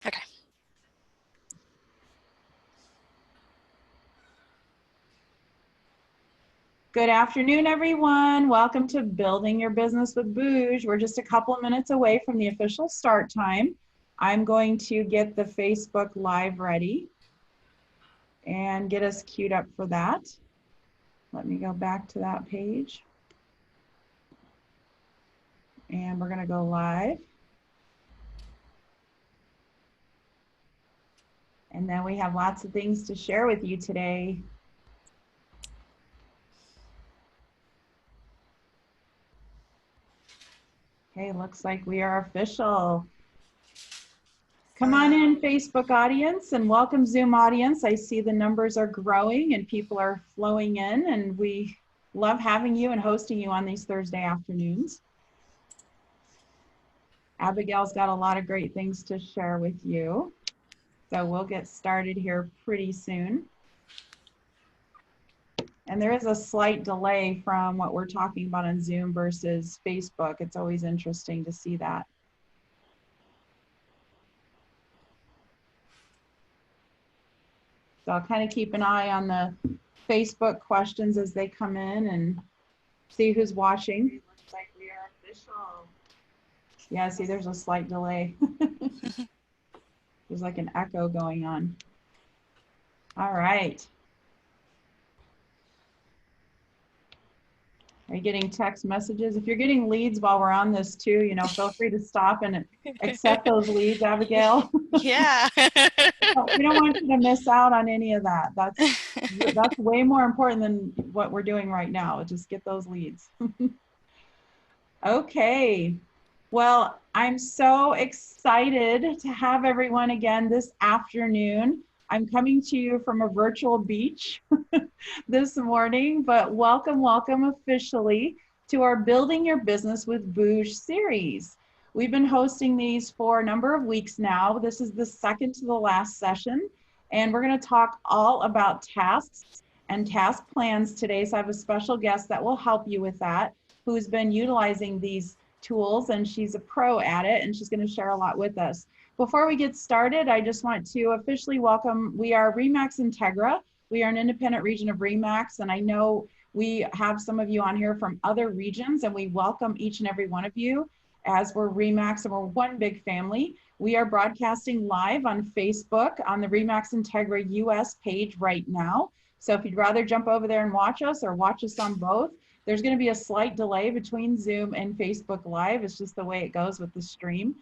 Okay. Good afternoon, everyone. Welcome to Building Your Business with Boosh. We're just a couple of minutes away from the official start time. I'm going to get the Facebook Live ready and get us queued up for that. Let me go back to that page. And we're going to go live. And then we have lots of things to share with you today. Okay, looks like we are official. Come on in, Facebook audience, and welcome Zoom audience. I see the numbers are growing and people are flowing in, and we love having you and hosting you on these Thursday afternoons. Abigail's got a lot of great things to share with you. So we'll get started here pretty soon. And there is a slight delay from what we're talking about on Zoom versus Facebook. It's always interesting to see that. So I'll kind of keep an eye on the Facebook questions as they come in and see who's watching. Looks like we are official. Yeah, see, there's a slight delay. There's like an echo going on. All right. Are you getting text messages? If you're getting leads while we're on this too, you know, feel free to stop and accept those leads, Abigail. Yeah. We don't want you to miss out on any of that. That's way more important than what we're doing right now. Just get those leads. Okay. Well, I'm so excited to have everyone again this afternoon. I'm coming to you from a virtual beach this morning, but welcome officially to our Building Your Business with Boosh series. We've been hosting these for a number of weeks now. This is the second to the last session, and we're going to talk all about tasks and task plans today. So I have a special guest that will help you with that, who's been utilizing these tools, and she's a pro at it, and she's going to share a lot with us. Before we get started, I just want to officially welcome, we are Remax Integra. We are an independent region of Remax, and I know we have some of you on here from other regions, and we welcome each and every one of you as we're Remax and we're one big family. We are broadcasting live on Facebook on the Remax Integra US page right now. So if you'd rather jump over there and watch us or watch us on both, there's going to be a slight delay between Zoom and Facebook Live. It's just the way it goes with the stream.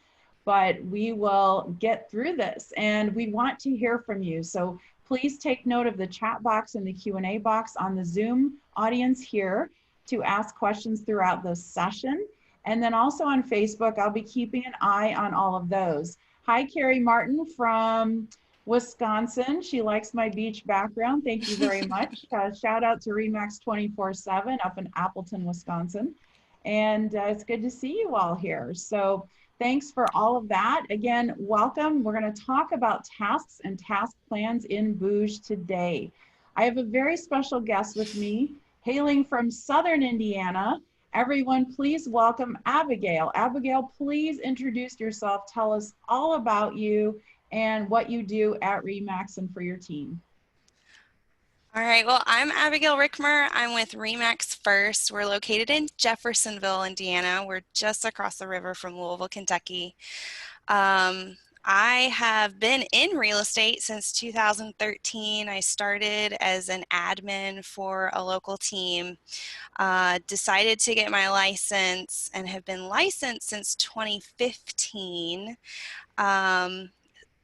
But we will get through this, and we want to hear from you. So please take note of the chat box and the Q&A box on the Zoom audience here to ask questions throughout the session. And then also on Facebook, I'll be keeping an eye on all of those. Hi, Carrie Martin from Wisconsin. She likes my beach background. Thank you very much. Shout out to Remax 24/7 up in Appleton, Wisconsin. And it's good to see you all here. So thanks for all of that. Again, welcome. We're going to talk about tasks and task plans in Boosh today. I have a very special guest with me, hailing from Southern Indiana. Everyone, please welcome Abigail. Abigail, please introduce yourself. Tell us all about you and what you do at Remax and for your team. All right. Well, I'm Abigail Richmer. I'm with Remax First. We're located in Jeffersonville, Indiana. We're just across the river from Louisville, Kentucky. I have been in real estate since 2013. I started as an admin for a local team, decided to get my license and have been licensed since 2015.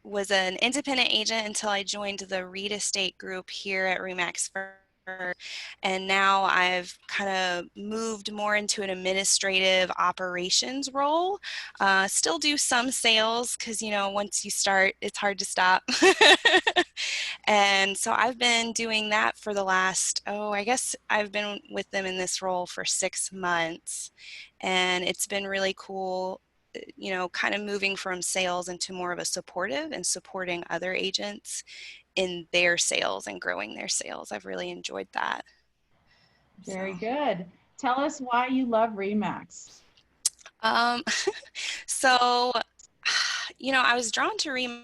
Was an independent agent until I joined the real estate group here at Remax First. And now I've kind of moved more into an administrative operations role. Still do some sales because, you know, once you start, it's hard to stop. And so I've been doing that for the last, I guess I've been with them in this role for 6 months. And it's been really cool, you know, kind of moving from sales into more of a supportive and supporting other agents in their sales and growing their sales. I've really enjoyed that. Very good. Tell us why you love Remax. So, I was drawn to Remax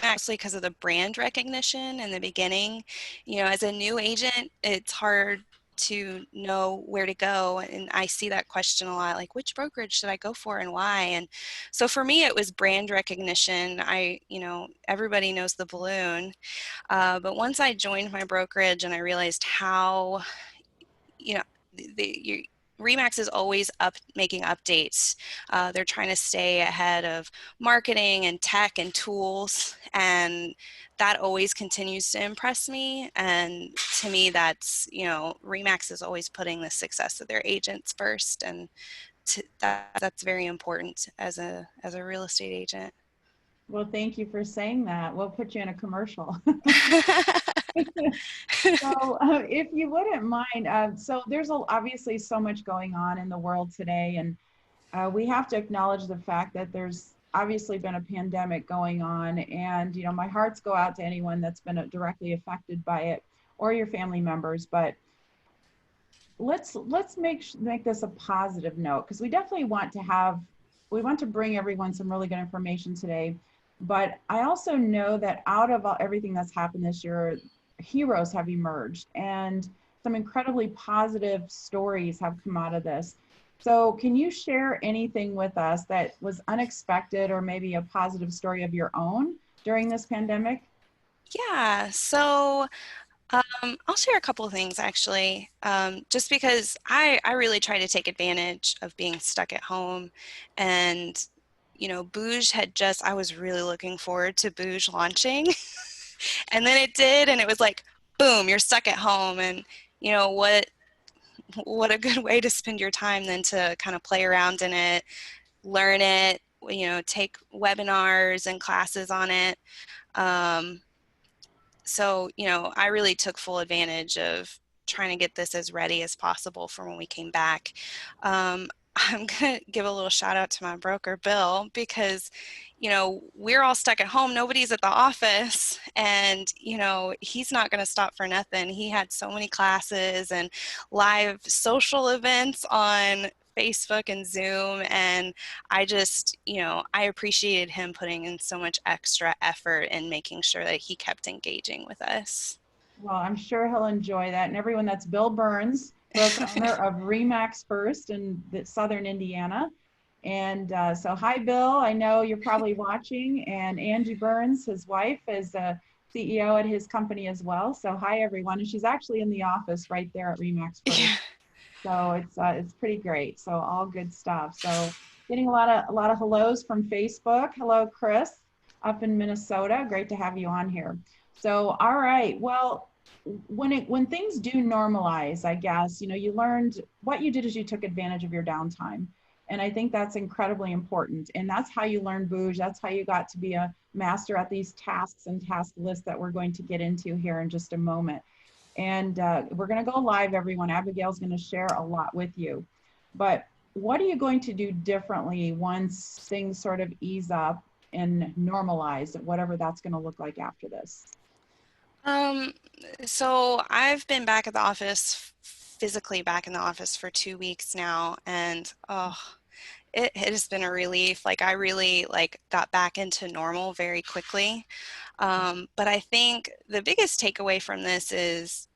actually because of the brand recognition in the beginning. As a new agent, it's hard to know where to go. And I see that question a lot, like, which brokerage should I go for and why? And so for me, it was brand recognition. Everybody knows the balloon. But once I joined my brokerage and I realized how, you know, Remax is always making updates. They're trying to stay ahead of marketing and tech and tools, and that always continues to impress me. And to me, Remax is always putting the success of their agents first, and that's very important as a real estate agent. Well, thank you for saying that. We'll put you in a commercial. So, if you wouldn't mind, so there's obviously so much going on in the world today, and we have to acknowledge the fact that there's obviously been a pandemic going on, and my hearts go out to anyone that's been directly affected by it or your family members. But let's make this a positive note, because we definitely want to bring everyone some really good information today. But I also know that out of everything that's happened this year, heroes have emerged, and some incredibly positive stories have come out of this. So can you share anything with us that was unexpected, or maybe a positive story of your own during this pandemic? Yeah, so I'll share a couple of things actually, just because I really try to take advantage of being stuck at home. And, Boosh I was really looking forward to Boosh launching. And then it did, and it was like, boom, you're stuck at home. And, what a good way to spend your time than to kind of play around in it, learn it, take webinars and classes on it. Um, so, I really took full advantage of trying to get this as ready as possible for when we came back. Um, I'm going to give a little shout out to my broker, Bill, because, we're all stuck at home. Nobody's at the office. And, he's not going to stop for nothing. He had so many classes and live social events on Facebook and Zoom. And I appreciated him putting in so much extra effort and making sure that he kept engaging with us. Well, I'm sure he'll enjoy that. And everyone, that's Bill Burns, broker owner of Remax First in Southern Indiana. And so, hi, Bill. I know you're probably watching. And Angie Burns, his wife, is a CEO at his company as well. So, hi, everyone. And she's actually in the office right there at Remax First. Yeah. So it's pretty great. So all good stuff. So getting a lot of hellos from Facebook. Hello, Chris, up in Minnesota. Great to have you on here. So all right. Well, when things do normalize, I guess, you learned what you did is you took advantage of your downtime. And I think that's incredibly important. And that's how you learn Booj. That's how you got to be a master at these tasks and task lists that we're going to get into here in just a moment. And we're going to go live, everyone. Abigail's going to share a lot with you. But what are you going to do differently once things sort of ease up and normalize, whatever that's going to look like after this? Um, so I've been back at the office, physically back in the office for 2 weeks now, and it has been a relief. Like I really got back into normal very quickly. But I think the biggest takeaway from this is,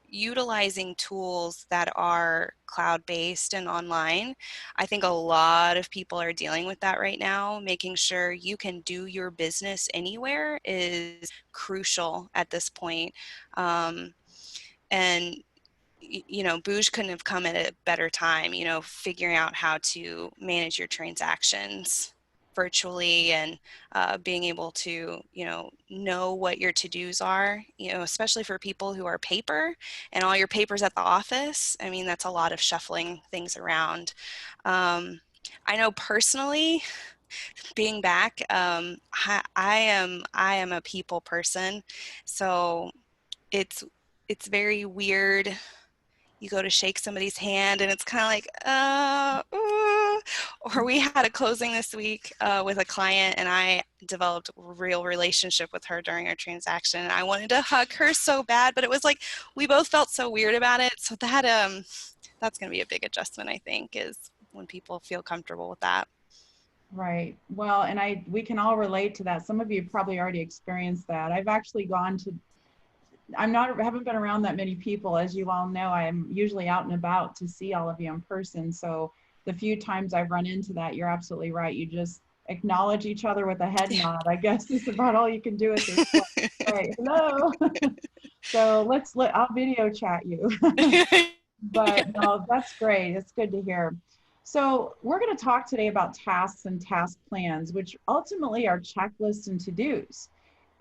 utilizing tools that are cloud-based and online. I think a lot of people are dealing with that right now. Making sure you can do your business anywhere is crucial at this point. And Boosh couldn't have come at a better time, figuring out how to manage your transactions virtually and being able to, know what your to-dos are, especially for people who are paper and all your papers at the office. I mean, that's a lot of shuffling things around. I know personally, being back, I am a people person, so it's it's very weird. You go to shake somebody's hand and it's kind of like, or we had a closing this week with a client, and I developed a real relationship with her during our transaction. And I wanted to hug her so bad, but it was like, we both felt so weird about it. So that's going to be a big adjustment, I think, is when people feel comfortable with that. Right. Well, and we can all relate to that. Some of you probably already experienced that. I've actually gone to, haven't been around that many people. As you all know, I am usually out and about to see all of you in person. So the few times I've run into that, you're absolutely right. You just acknowledge each other with a head nod, I guess is about all you can do at this point. Right. Hello. So I'll video chat you. But no, that's great. It's good to hear. So we're going to talk today about tasks and task plans, which ultimately are checklists and to-dos.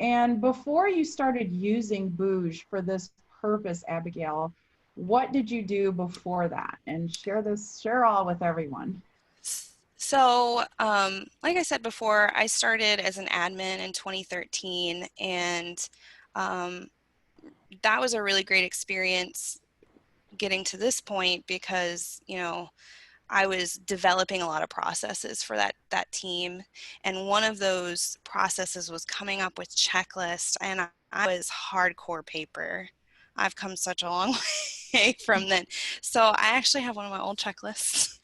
And before you started using Boosh for this purpose, Abigail, what did you do before that? And share all with everyone. So, like I said before, I started as an admin in 2013, and um, that was a really great experience getting to this point because, I was developing a lot of processes for that team, and one of those processes was coming up with checklists, and I was hardcore paper. I've come such a long way from then. So I actually have one of my old checklists.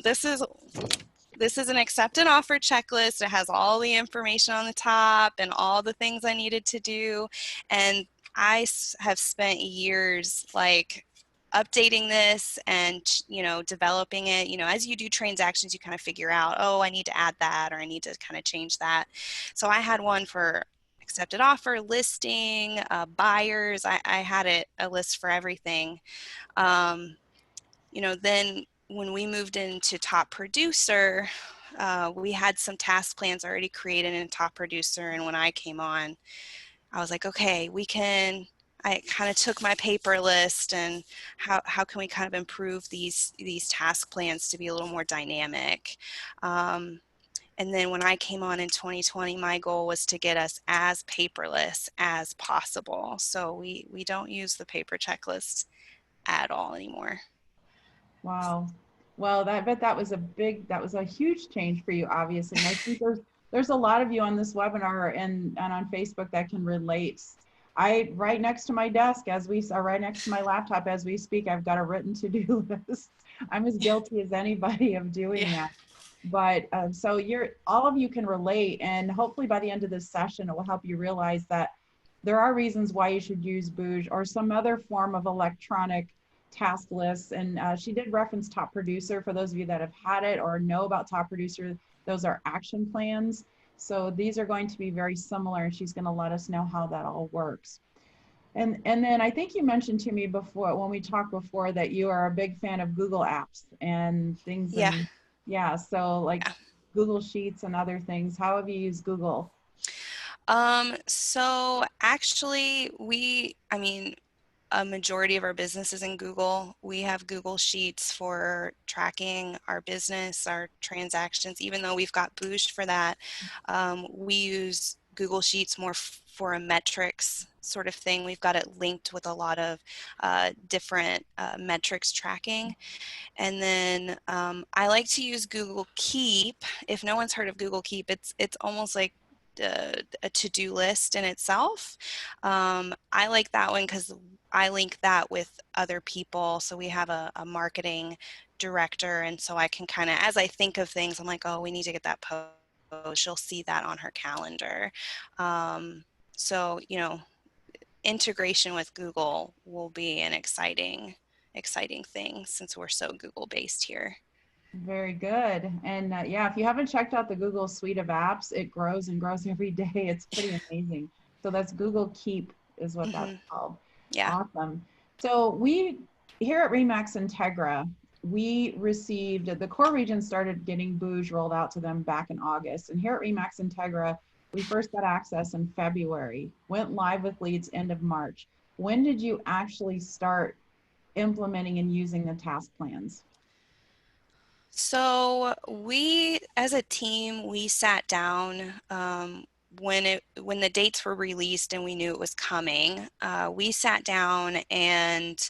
This is an accepted offer checklist. It has all the information on the top and all the things I needed to do. And have spent years like updating this and, developing it. As you do transactions, you kind of figure out, oh, I need to add that or I need to kind of change that. So I had one for accepted offer, listing, buyers. I had a list for everything. Um, then when we moved into top producer, we had some task plans already created in top producer. And when I came on, I was like, okay, I kind of took my paper list and how can we kind of improve these task plans to be a little more dynamic. And then when I came on in 2020, my goal was to get us as paperless as possible. So we don't use the paper checklist at all anymore. Wow. Well, I bet that was a huge change for you, obviously. And I think there's a lot of you on this webinar and on Facebook that can relate. Right next to my desk as we are right next to my laptop as we speak, I've got a written to-do list. I'm as guilty as anybody of doing Yeah. that. But so all of you can relate, and hopefully by the end of this session, it will help you realize that there are reasons why you should use Booj or some other form of electronic task lists. And she did reference Top Producer. For those of you that have had it or know about Top Producer, those are action plans. So these are going to be very similar, and she's going to let us know how that all works. And then I think you mentioned to me before when we talked before that you are a big fan of Google Apps and things, Yeah. and yeah, so like Yeah. Google Sheets and other things. How have you used Google? So actually I mean, a majority of our business is in Google. We have Google Sheets for tracking our business, our transactions, even though we've got Boosh for that. We use Google Sheets more for a metrics sort of thing. We've got it linked with a lot of different metrics tracking. And then I like to use Google Keep. If no one's heard of Google Keep, it's almost like a to-do list in itself. I like that one because I link that with other people. So we have a marketing director, and so I can kind of, as I think of things, I'm like, oh, we need to get that post. She'll see that on her calendar. So, integration with Google will be an exciting thing since we're so Google based here. Very good. And yeah, if you haven't checked out the Google suite of apps, it grows and grows every day. It's pretty amazing. So that's Google Keep is what that's Hmm. called. Yeah. Awesome. So we here at Remax Integra, we received the core region started getting Booj rolled out to them back in August. And here at Remax Integra, we first got access in February, went live with leads end of March. When did you actually start implementing and using the task plans? So we, as a team, we sat down when the dates were released and we knew it was coming. We sat down and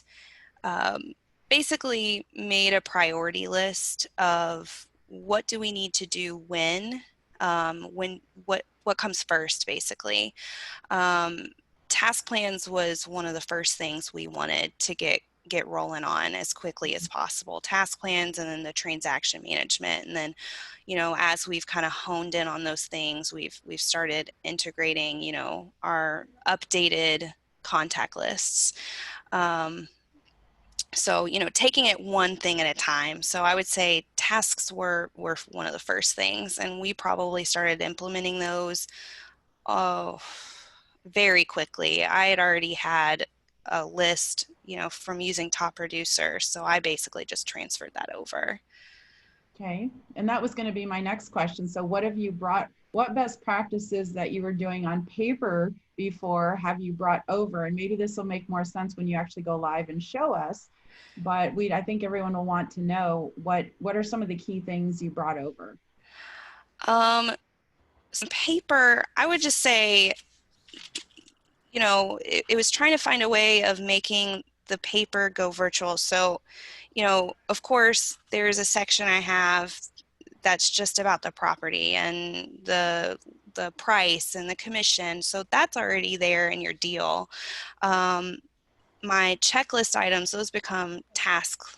um, basically made a priority list of what do we need to do when what comes first, basically. Um, Task plans was one of the first things we wanted to get get rolling on as quickly as possible. Task plans and then the transaction management. And then, as we've kind of honed in on those things, we've started integrating, our updated contact lists. So, taking it one thing at a time. So I would say tasks were one of the first things, and we probably started implementing those, oh, very quickly. I had already had a list, from using Top Producer, so I basically just transferred that over. Okay, and that was going to be my next question. So what best practices that you were doing on paper before have you brought over? And maybe this will make more sense when you actually go live and show us. But I think everyone will want to know what are some of the key things you brought over? Um, some paper, I would just say, it was trying to find a way of making the paper go virtual. So, of course, there's a section I have that's just about the property and the price and the commission. So that's already there in your deal. Um, my checklist items, those become tasks,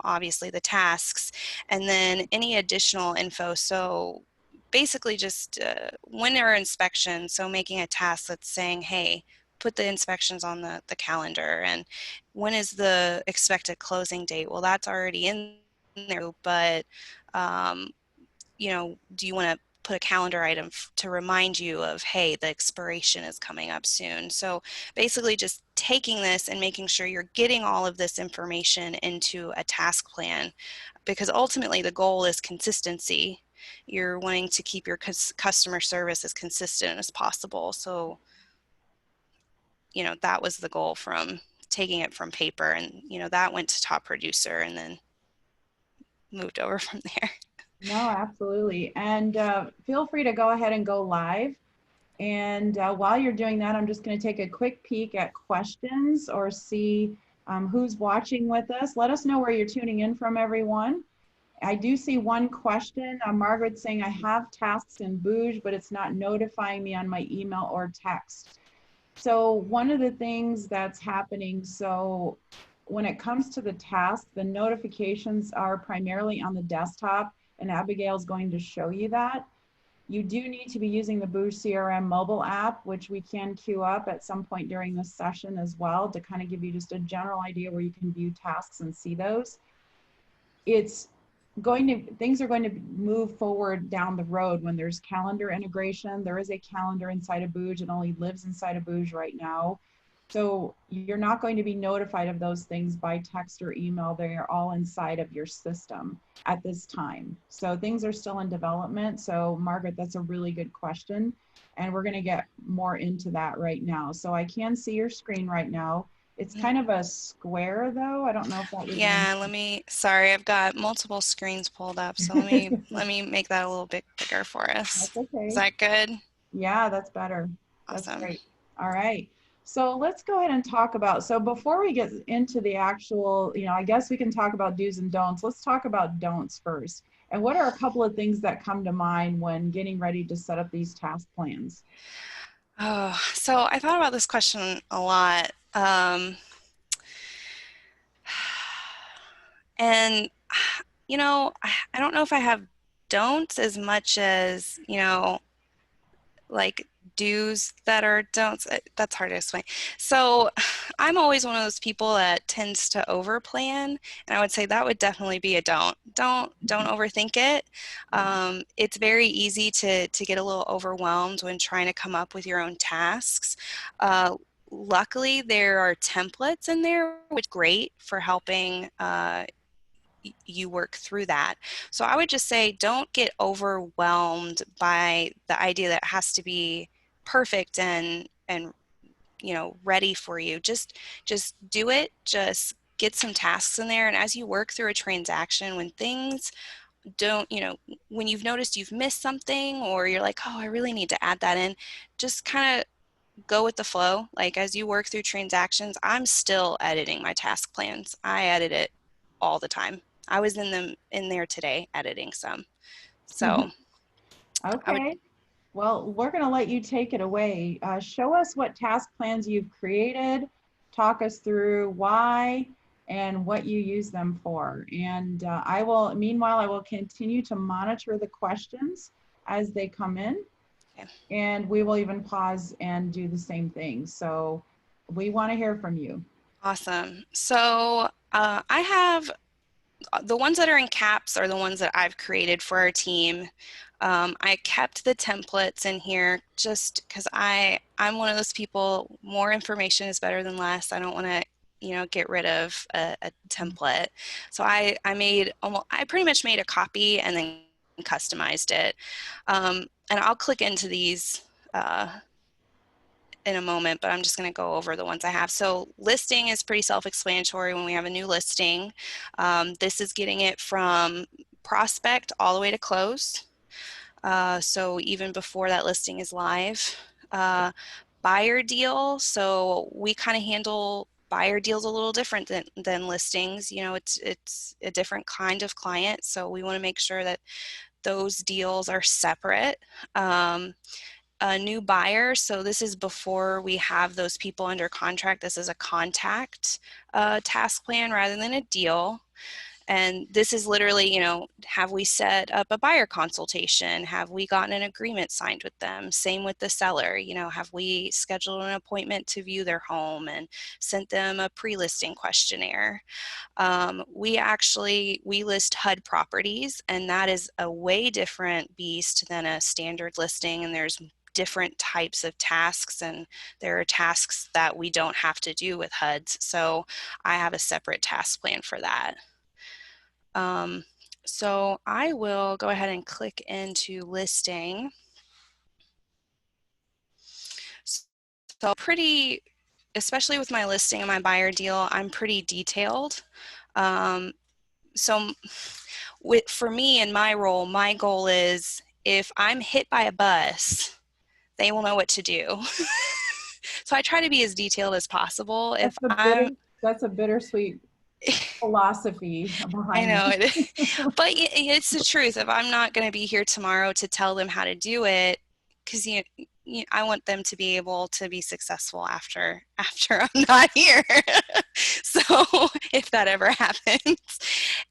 obviously the tasks, and then any additional info. So basically just when there are inspections, so making a task that's saying, hey, put the inspections on the calendar, and when is the expected closing date? Well, that's already in there, but um, do you want to put a calendar item to remind you of, hey, the expiration is coming up soon? So basically just taking this and making sure you're getting all of this information into a task plan, because ultimately the goal is consistency. You're wanting to keep your customer service as consistent as possible. So, that was the goal from taking it from paper, and, that went to Top Producer and then moved over from there. No, absolutely. And feel free to go ahead and go live. And while you're doing that, I'm just going to take a quick peek at questions or see who's watching with us. Let us know where you're tuning in from, everyone. I do see one question. Margaret saying, I have tasks in Boosh, but it's not notifying me on my email or text. So one of the things that's happening, so when it comes to the task, the notifications are primarily on the desktop, and Abigail's going to show you that. You do need to be using the Boosh CRM mobile app, which we can queue up at some point during this session as well to kind of give you just a general idea where you can view tasks and see those. Things are going to move forward down the road when there's calendar integration. There is a calendar inside of Boosh. It only lives inside of Boosh right now. So you're not going to be notified of those things by text or email. They are all inside of your system at this time. So things are still in development. So Margaret, that's a really good question. And we're going to get more into that right now. So I can see your screen right now. It's kind of a square though. I don't know if that was Yeah, sorry, I've got multiple screens pulled up, so let me make that a little bit bigger for us. That's Is okay. that good? Yeah, that's better. That's Awesome. great. All right. So let's go ahead and talk about, so before we get into the actual, I guess we can talk about do's and don'ts. Let's talk about don'ts first. And what are a couple of things that come to mind when getting ready to set up these task plans? Oh, so I thought about this question a lot. And, I don't know if I have don'ts as much as, like do's that are don'ts. That's hard to explain. So I'm always one of those people that tends to overplan, and I would say that would definitely be a don't. Don't overthink it. Yeah. It's very easy to get a little overwhelmed when trying to come up with your own tasks. Luckily, there are templates in there, which is great for helping you work through that. So I would just say don't get overwhelmed by the idea that it has to be perfect and ready for you. Just do it. Just get some tasks in there, and as you work through a transaction, when things don't, when you've noticed you've missed something or you're like, oh, I really need to add that in, just kind of go with the flow. Like as you work through transactions, I'm still editing my task plans. I edit it all the time. I was in there today editing some. So I would, Okay. Well, we're going to let you take it away. Show us what task plans you've created. Talk us through why and what you use them for. And meanwhile, I will continue to monitor the questions as they come in, Okay. and we will even pause and do the same thing. So we want to hear from you. Awesome. So I have the ones that are in caps are the ones that I've created for our team. I kept the templates in here just because I'm one of those people, more information is better than less. I don't want to, get rid of a template. So I pretty much made a copy and then customized it. And I'll click into these in a moment, but I'm just going to go over the ones I have. So listing is pretty self-explanatory when we have a new listing. This is getting it from prospect all the way to close. So even before that listing is live. Buyer deal. So we kind of handle buyer deals a little different than listings. It's a different kind of client. So we want to make sure that those deals are separate. A new buyer. So this is before we have those people under contract. This is a contact task plan rather than a deal. And this is literally, have we set up a buyer consultation? Have we gotten an agreement signed with them? Same with the seller, have we scheduled an appointment to view their home and sent them a pre-listing questionnaire? We list HUD properties, and that is a way different beast than a standard listing. And there's different types of tasks, and there are tasks that we don't have to do with HUDs. So I have a separate task plan for that. So I will go ahead and click into listing. So especially with my listing and my buyer deal, I'm pretty detailed. So for me in my role, my goal is if I'm hit by a bus, they will know what to do. So I try to be as detailed as possible. If That's a I'm that's a bittersweet philosophy I behind know this. it, but it's the truth. If I'm not going to be here tomorrow to tell them how to do it, because I want them to be able to be successful after I'm not here. So if that ever happens,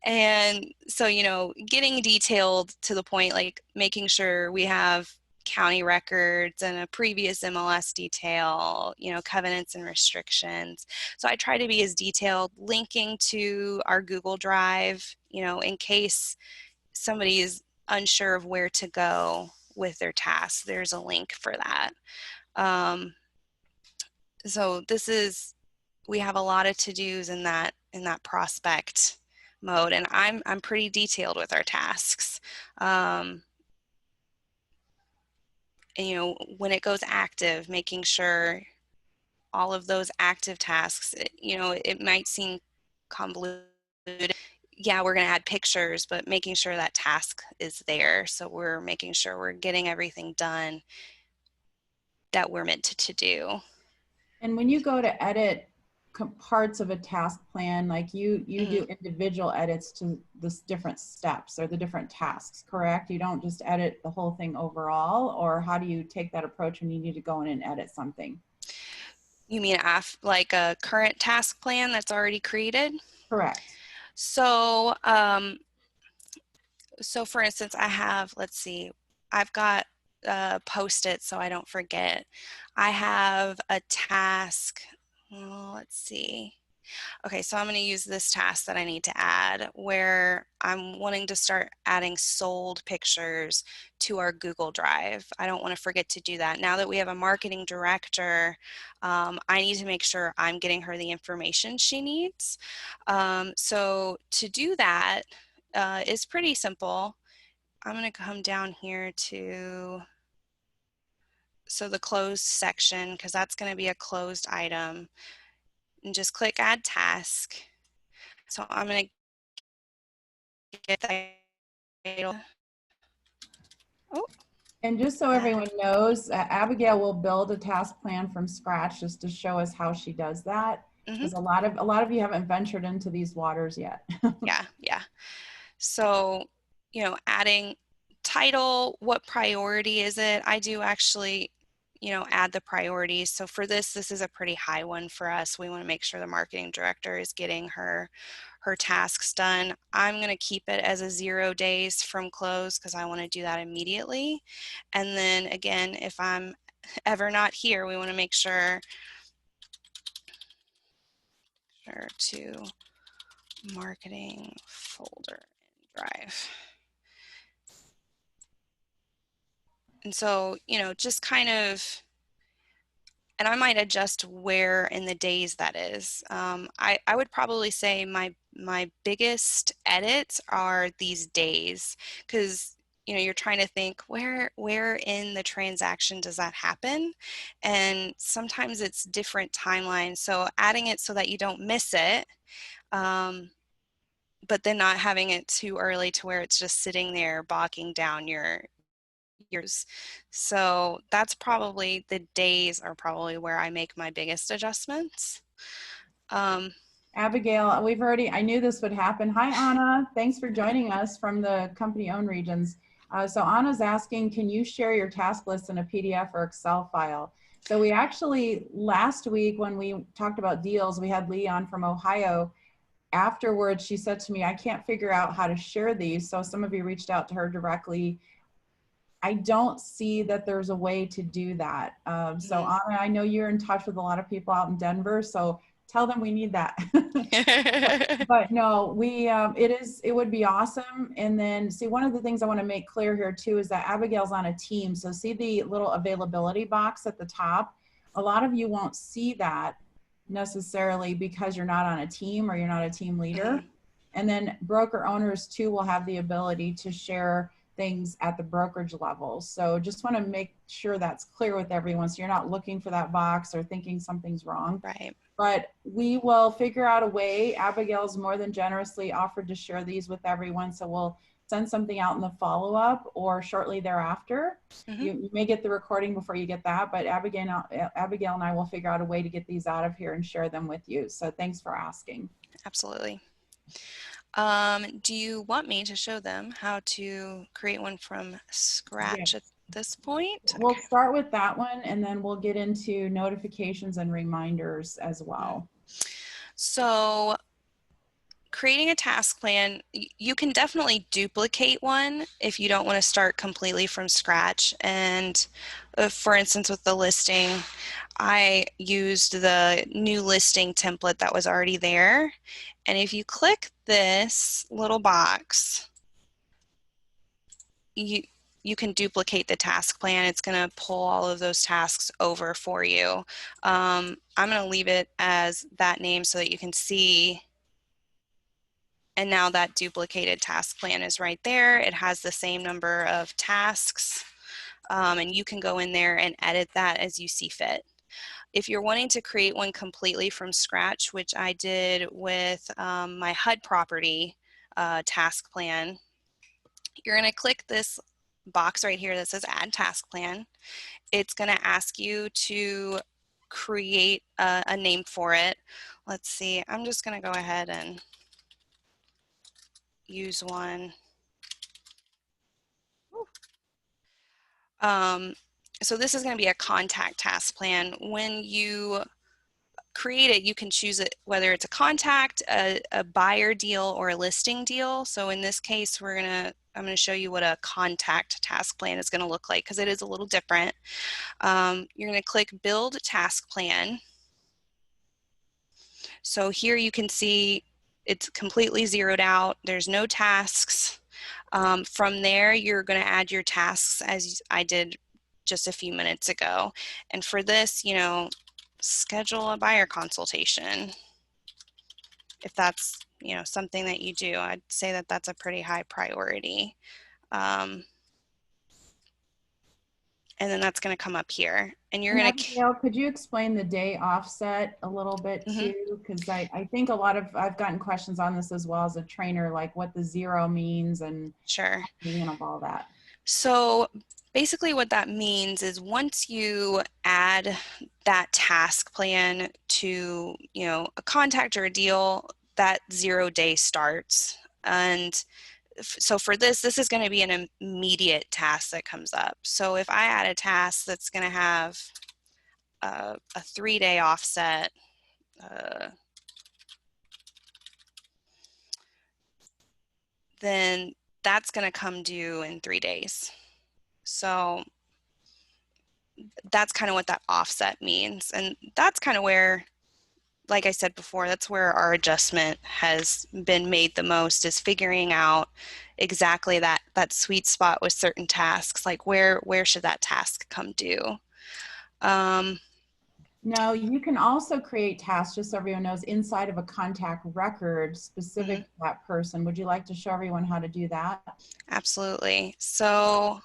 and so getting detailed to the point, like making sure we have county records and a previous MLS detail, covenants and restrictions. So I try to be as detailed, linking to our Google Drive, in case somebody is unsure of where to go with their tasks, there's a link for that. So we have a lot of to-dos in that prospect mode, and I'm pretty detailed with our tasks. And when it goes active, making sure all of those active tasks, it might seem convoluted. Yeah, we're going to add pictures, but making sure that task is there. So we're making sure we're getting everything done that we're meant to do. And when you go to edit parts of a task plan, like you Mm-hmm. do individual edits to the different steps or the different tasks, correct? You don't just edit the whole thing overall, or how do you take that approach when you need to go in and edit something? You mean like a current task plan that's already created? Correct. So, so for instance, let's see, I've got Post-it so I don't forget. I have a task, well, let's see. Okay, so I'm going to use this task that I need to add where I'm wanting to start adding sold pictures to our Google Drive. I don't want to forget to do that. Now that we have a marketing director, I need to make sure I'm getting her the information she needs. So to do that is pretty simple. I'm going to come down here to the closed section, because that's going to be a closed item, and just click add task. So I'm going to get that title. Oh, And just so everyone knows, Abigail will build a task plan from scratch just to show us how she does that, mm-hmm. because a lot of you haven't ventured into these waters yet. Yeah. So, adding title, what priority is it? I do actually, add the priorities. So for this is a pretty high one for us. We want to make sure the marketing director is getting her tasks done. I'm going to keep it as a 0 days from close because I want to do that immediately. And then again, if I'm ever not here, we want to make sure to marketing folder in Drive. And so, just kind of, and I might adjust where in the days that is. I would probably say my biggest edits are these days, because you're trying to think where in the transaction does that happen, and sometimes it's different timelines. So adding it so that you don't miss it, but then not having it too early to where it's just sitting there bogging down your years. So that's probably, the days are probably where I make my biggest adjustments. Abigail, I knew this would happen. Hi, Anna. Thanks for joining us from the company-owned regions. So Anna's asking, can you share your task list in a PDF or Excel file? So we actually, last week when we talked about deals, we had Lee on from Ohio. Afterwards, she said to me, I can't figure out how to share these. So some of you reached out to her directly. I don't see that there's a way to do that. So Anna, I know you're in touch with a lot of people out in Denver, so tell them we need that. but no, it would be awesome. And then see, one of the things I want to make clear here too is that Abigail's on a team. So see the little availability box at the top. A lot of you won't see that necessarily because you're not on a team or you're not a team leader. And then broker owners too will have the ability to share things at the brokerage level. So just want to make sure that's clear with everyone, so you're not looking for that box or thinking something's wrong. Right. But we will figure out a way. Abigail's more than generously offered to share these with everyone, so we'll send something out in the follow-up or shortly thereafter. You may get the recording before you get that, but Abigail and I will figure out a way to get these out of here and share them with you. So thanks for asking. Absolutely. Do you want me to show them how to create one from scratch at this point? We'll start with that one, and then we'll get into notifications and reminders as well. So creating a task plan, you can definitely duplicate one if you don't want to start completely from scratch. And for instance, with the listing, I used the new listing template that was already there. And if you click this little box, you can duplicate the task plan. It's going to pull all of those tasks over for you. I'm going to leave it as that name so that you can see. And now that duplicated task plan is right there. It has the same number of tasks, and you can go in there and edit that as you see fit. If you're wanting to create one completely from scratch, which I did with my HUD property task plan, you're going to click this box right here that says Add Task Plan. It's going to ask you to create a name for it. Let's see, I'm just going to go ahead and use one. So this is going to be a contact task plan. When you create it, you can choose it whether it's a contact, a buyer deal, or a listing deal. So in this case, I'm going to show you what a contact task plan is going to look like, because it is a little different. You're going to click Build Task Plan. So here you can see it's completely zeroed out. There's no tasks. From there, you're going to add your tasks as I did just a few minutes ago. And for this, schedule a buyer consultation. If that's, something that you do, I'd say that that's a pretty high priority. And then that's going to come up here. And you're going to... Abigail, could you explain the day offset a little bit too? Because I think I've gotten questions on this as well as a trainer, like what the 0 means and Sure. meaning of all that. So basically what that means is once you add that task plan to, a contact or a deal, that 0 day starts. And so for this is going to be an immediate task that comes up. So if I add a task that's going to have a 3-day offset, then that's going to come due in 3 days. So that's kind of what that offset means. And that's kind of where, like I said before, that's where our adjustment has been made the most, is figuring out exactly that sweet spot with certain tasks, like where should that task come due. Now, you can also create tasks, just so everyone knows, inside of a contact record Mhm. specific to that person. Would you like to show everyone how to do that? Absolutely. So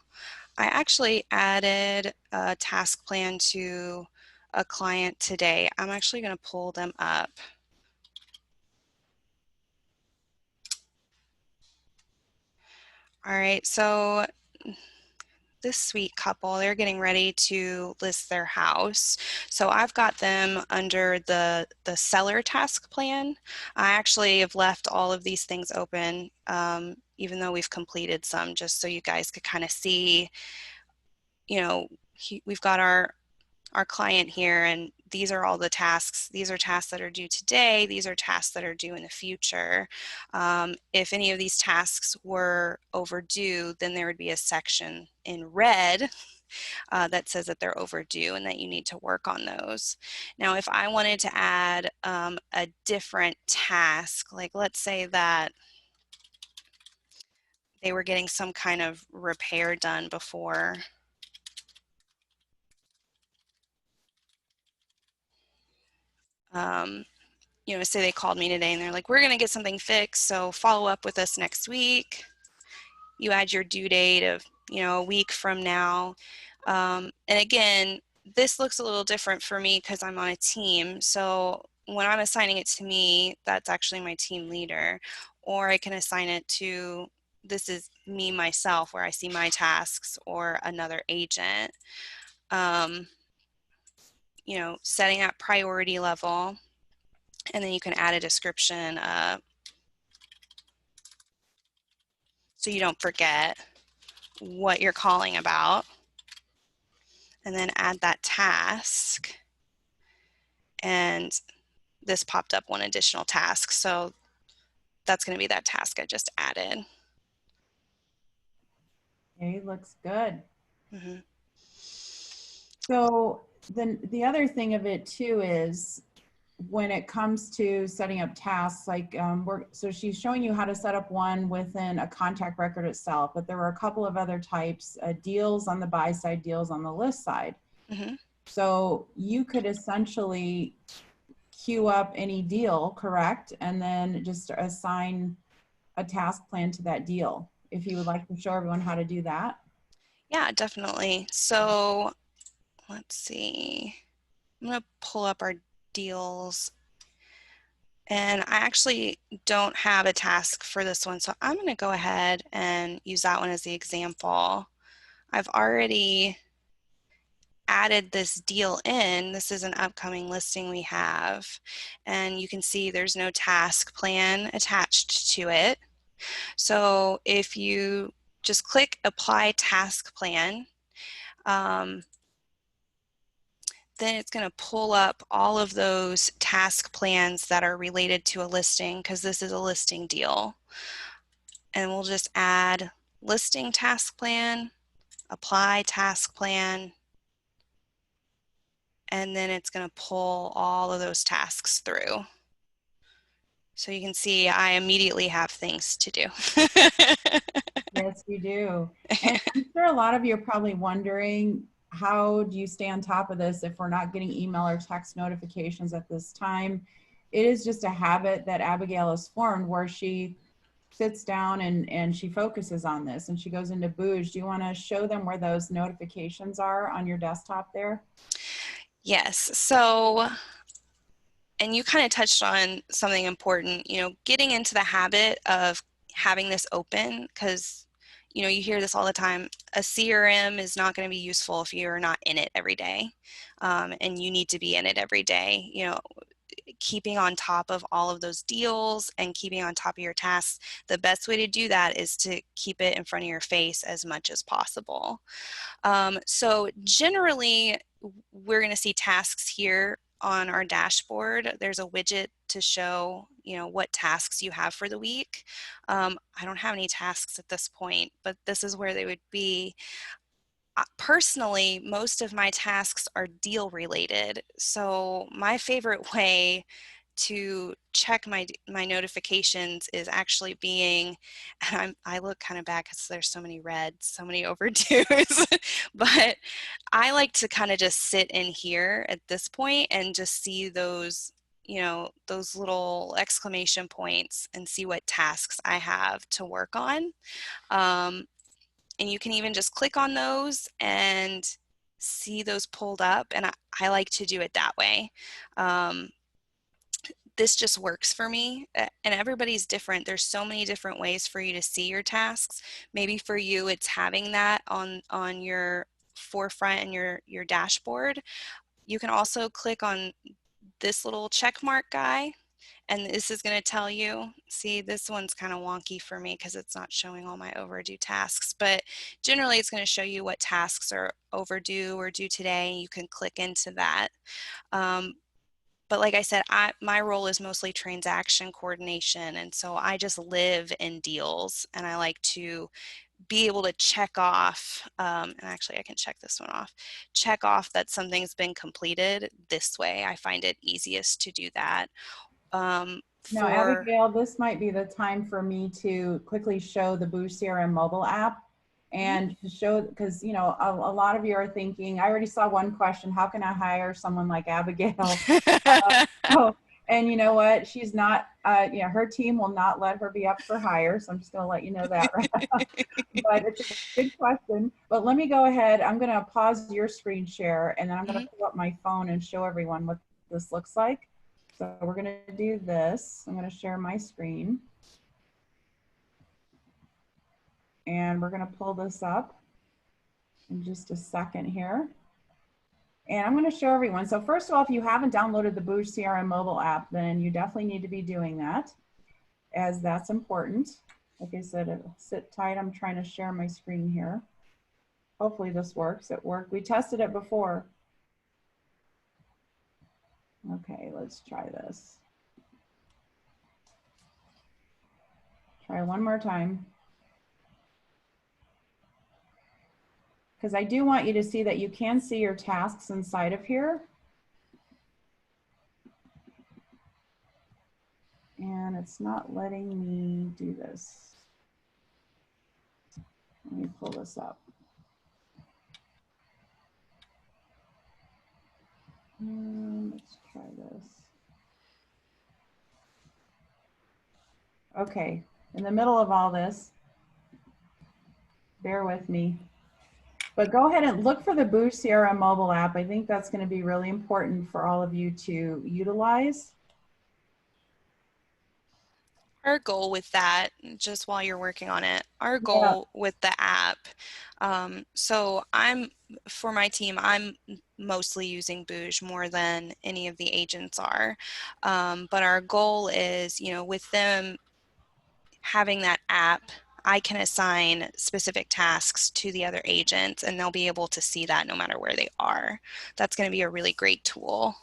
I actually added a task plan to a client today. I'm actually going to pull them up. All right, so this sweet couple, they're getting ready to list their house. So I've got them under the seller task plan. I actually have left all of these things open, even though we've completed some, just so you guys could kind of see, you know, we've got our client here, and these are all the tasks. These are tasks that are due today. These are tasks that are due in the future. If any of these tasks were overdue, then there would be a section in red that says that they're overdue and that you need to work on those. Now, if I wanted to add a different task, like let's say that they were getting some kind of repair done before, um, say they called me today and they're like, we're going to get something fixed, so follow up with us next week. You add your due date of, a week from now. And again, this looks a little different for me because I'm on a team. So when I'm assigning it to me, that's actually my team leader. Or I can assign it to, this is me, myself, where I see my tasks, or another agent. Um, Setting that priority level. And then you can add a description so you don't forget what you're calling about, and then add that task. And this popped up one additional task, so that's going to be that task I just added. Okay, looks good. Mm-hmm. So then the other thing of it too is, when it comes to setting up tasks, like so she's showing you how to set up one within a contact record itself, but there were a couple of other types, deals on the buy side, deals on the list side. Mm-hmm. So you could essentially queue up any deal, correct? And then just assign a task plan to that deal. If you would like to show everyone how to do that. Yeah, definitely. So let's see. I'm going to pull up our deals. And I actually don't have a task for this one, so I'm going to go ahead and use that one as the example. I've already added this deal in. This is an upcoming listing we have, and you can see there's no task plan attached to it. So if you just click apply task plan, then it's going to pull up all of those task plans that are related to a listing, because this is a listing deal. And we'll just add listing task plan, apply task plan, and then it's going to pull all of those tasks through. So you can see I immediately have things to do. Yes, you do. And I'm sure a lot of you are probably wondering, how do you stay on top of this if we're not getting email or text notifications at this time? It is just a habit that Abigail has formed, where she sits down and she focuses on this, and she goes into Boosh. Do you want to show them where those notifications are on your desktop there? Yes. So, and you kind of touched on something important, getting into the habit of having this open, because you hear this all the time. A CRM is not going to be useful if you're not in it every day, and you need to be in it every day. keeping on top of all of those deals and keeping on top of your tasks, the best way to do that is to keep it in front of your face as much as possible. So generally, we're going to see tasks here on our dashboard. There's a widget to show, you know, what tasks you have for the week. I don't have any tasks at this point, but this is where they would be. Personally, most of my tasks are deal related. So my favorite way to check my notifications is actually being, and I look kind of bad because there's so many reds, so many overdues, but I like to kind of just sit in here at this point and just see those, you know, those little exclamation points and see what tasks I have to work on. And you can even just click on those and see those pulled up, and I like to do it that way. This just works for me, and everybody's different. There's so many different ways for you to see your tasks. Maybe for you it's having that on your forefront and your dashboard. You can also click on this little check mark guy, and this is going to tell you, see, this one's kind of wonky for me because it's not showing all my overdue tasks, but generally it's going to show you what tasks are overdue or due today, and you can click into that. But like I said, my role is mostly transaction coordination, and so I just live in deals, and I like to be able to check off, and actually I can check this one off, check off that something's been completed this way. I find it easiest to do that. Now, For Abigail, this might be the time for me to quickly show the Boosh CRM mobile app Mhm. and to show, because, you know, a lot of you are thinking, I already saw one question, how can I hire someone like Abigail? So, and you know what? She's not, you know, her team will not let her be up for hire. So I'm just going to let you know that right now. But it's a good question. But let me go ahead. I'm going to pause your screen share, and then I'm going Mhm. to pull up my phone and show everyone what this looks like. So we're going to do this. I'm going to share my screen. And we're going to pull this up in just a second here. And I'm going to show everyone. So first of all, if you haven't downloaded the Boosh CRM mobile app, then you definitely need to be doing that, as that's important. Like I said, sit tight. I'm trying to share my screen here. Hopefully this works. It worked. We tested it before. Okay, let's try this. Try one more time. Because I do want you to see that you can see your tasks inside of here. And it's not letting me do this. Let me pull this up. Let's try this. Okay, in the middle of all this, bear with me. But go ahead and look for the Boosh CRM mobile app. I think that's going to be really important for all of you to utilize. Our goal with that, just while you're working on it, our Yeah. goal with the app, so for my team, I'm mostly using Boosh more than any of the agents are. But our goal is, you know, with them having that app, I can assign specific tasks to the other agents, and they'll be able to see that no matter where they are. That's going to be a really great tool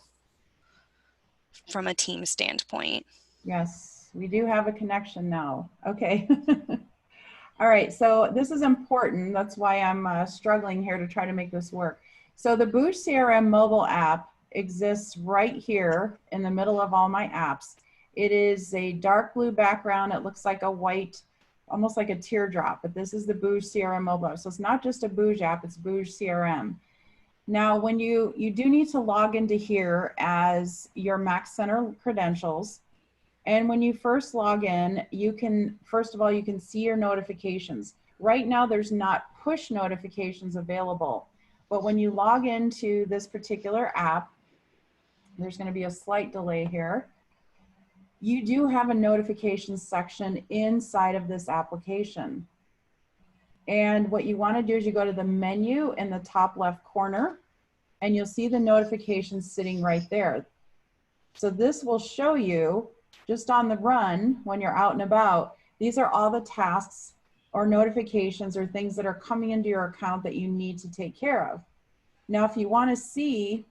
from a team standpoint. Yes, we do have a connection now. Okay. All right, so this is important. That's why I'm struggling here to try to make this work. So the Boosh CRM mobile app exists right here in the middle of all my apps. It is a dark blue background. It looks like a white, almost like a teardrop, but this is the Boosh CRM mobile app. So it's not just a Boosh app, it's Boosh CRM. Now, when you do need to log into here as your Max Center credentials. And when you first log in, you can, first of all, you can see your notifications. Right now, there's not push notifications available. But when you log into this particular app, there's going to be a slight delay here. You do have a notifications section inside of this application. And what you want to do is you go to the menu in the top left corner, and you'll see the notifications sitting right there. So this will show you just on the run when you're out and about, these are all the tasks or notifications or things that are coming into your account that you need to take care of. Now, if you want to see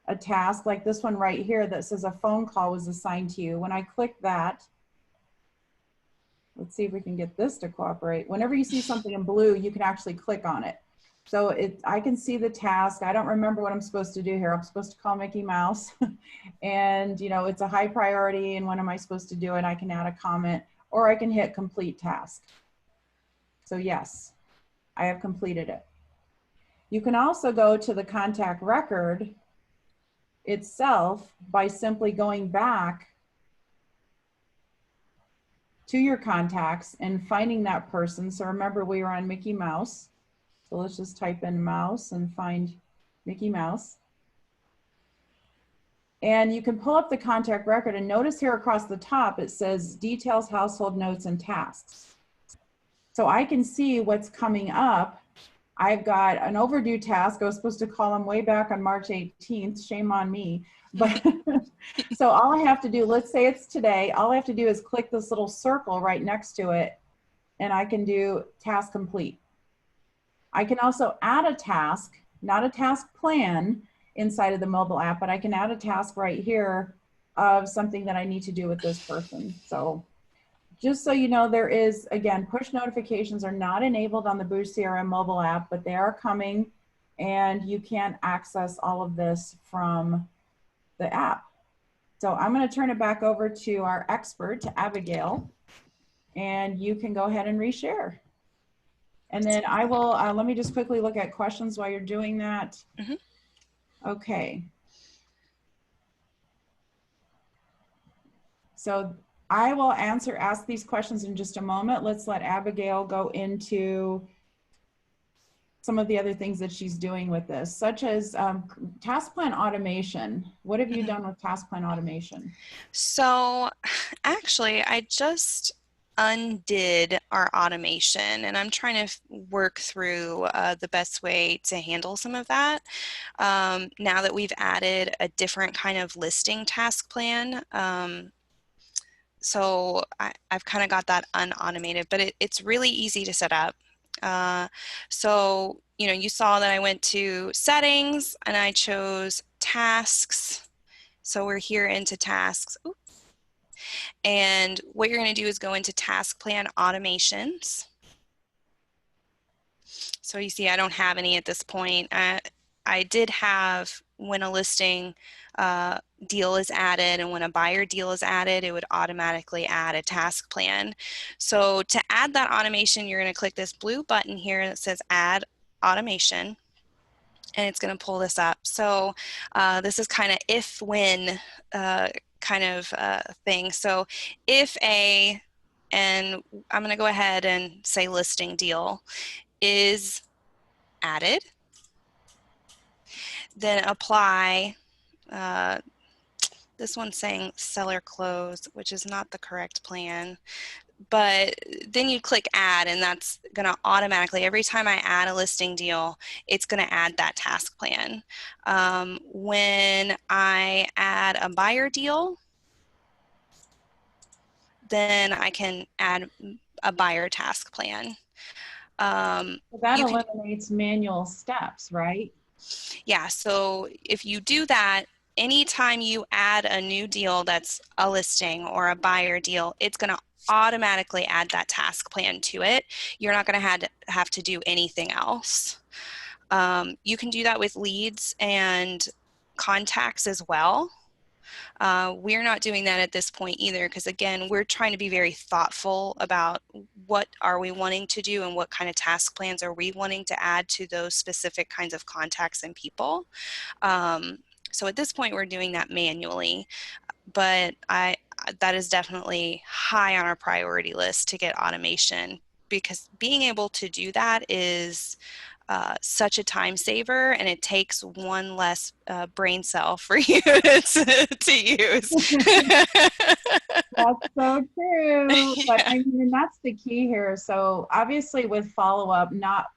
a task like this one right here that says a phone call was assigned to you, when I click that, let's see if we can get this to cooperate. Whenever you see something in blue, you can actually click on it. So I can see the task. I don't remember what I'm supposed to do here. I'm supposed to call Mickey Mouse and you know, it's a high priority and when am I supposed to do it? I can add a comment or I can hit complete task. So yes, I have completed it. You can also go to the contact record itself by simply going back to your contacts and finding that person. So remember we were on Mickey Mouse. So let's just type in mouse and find Mickey Mouse. And you can pull up the contact record and notice here across the top, it says details, household notes, and tasks. So I can see what's coming up. I've got an overdue task. I was supposed to call them way back on March 18th. Shame on me. But so all I have to do, let's say it's today, all I have to do is click this little circle right next to it and I can do task complete. I can also add a task, not a task plan inside of the mobile app, but I can add a task right here of something that I need to do with this person. So just so you know, there is, again, push notifications are not enabled on the Boosh CRM mobile app, but they are coming and you can access all of this from the app. So I'm going to turn it back over to our expert, to Abigail, and you can go ahead and reshare. And then I will, let me just quickly look at questions while you're doing that. Mm-hmm. Okay. So I will ask these questions in just a moment. Let's let Abigail go into some of the other things that she's doing with this, such as task plan automation. What have you done with task plan automation? So actually, I just undid our automation and I'm trying to work through the best way to handle some of that. Now that we've added a different kind of listing task plan, so I've kind of got that unautomated, but it's really easy to set up. So, you know, you saw that I went to settings and I chose tasks. So we're here into tasks. Oops. And what you're going to do is go into task plan automations. So you see I don't have any at this point. I did have when a listing deal is added and when a buyer deal is added, it would automatically add a task plan. So to add that automation, you're going to click this blue button here that says add automation. And it's going to pull this up. So this is kind of if when kind of thing. So if a, and I'm going to go ahead and say listing deal is added, then apply. This one's saying seller close, which is not the correct plan. But then you click add and that's going to automatically, every time I add a listing deal, it's going to add that task plan. When I add a buyer deal, then I can add a buyer task plan. So that eliminates manual steps, right? Yeah, so if you do that, anytime you add a new deal that's a listing or a buyer deal, it's going to automatically add that task plan to it. You're not going to have to do anything else. You can do that with leads and contacts as well. We're not doing that at this point either because again, we're trying to be very thoughtful about what are we wanting to do and what kind of task plans are we wanting to add to those specific kinds of contacts and people. So at this point, we're doing that manually, but that is definitely high on our priority list to get automation because being able to do that is such a time saver and it takes one less brain cell for you to use. That's so true. But Yeah. I mean, that's the key here. So obviously with follow-up, not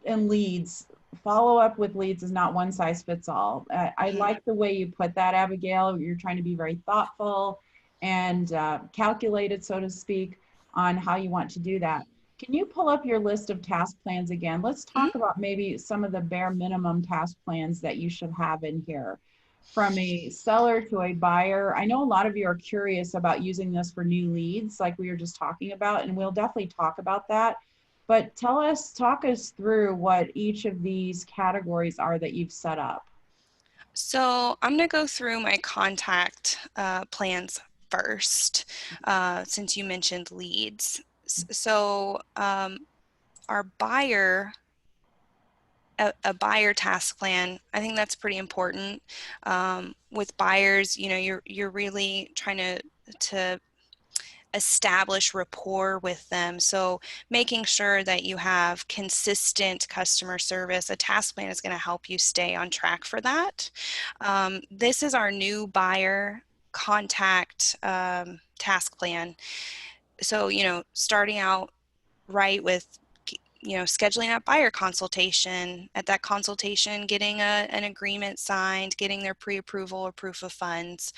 in leads, follow up with leads is not one size fits all. I Mhm. like the way you put that, Abigail. You're trying to be very thoughtful and calculated, so to speak, on how you want to do that. Can you pull up your list of task plans again? Let's Mhm. talk about maybe some of the bare minimum task plans that you should have in here. From a seller to a buyer, I know a lot of you are curious about using this for new leads, like we were just talking about, and we'll definitely talk about that. But talk us through what each of these categories are that you've set up. So I'm going to go through my contact plans first, since you mentioned leads. Our buyer, a buyer task plan, I think that's pretty important. With buyers, you know, you're really trying to establish rapport with them. So making sure that you have consistent customer service, a task plan is going to help you stay on track for that. This is our new buyer contact task plan. So, you know, starting out right with, you know, scheduling a buyer consultation. At that consultation, getting an agreement signed, getting their pre-approval or proof of funds.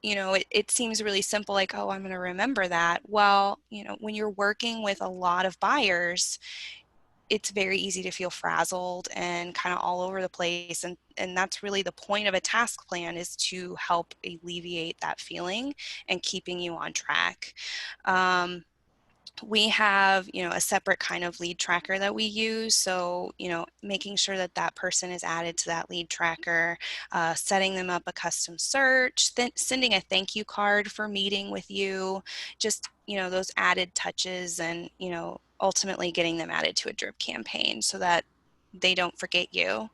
You know, it seems really simple, like, oh, I'm going to remember that. Well, you know, when you're working with a lot of buyers, it's very easy to feel frazzled and kind of all over the place. And that's really the point of a task plan, is to help alleviate that feeling and keeping you on track. We have, you know, a separate kind of lead tracker that we use. So, you know, making sure that that person is added to that lead tracker, setting them up a custom search, then sending a thank you card for meeting with you, just, you know, those added touches, and, you know, ultimately getting them added to a drip campaign so that they don't forget you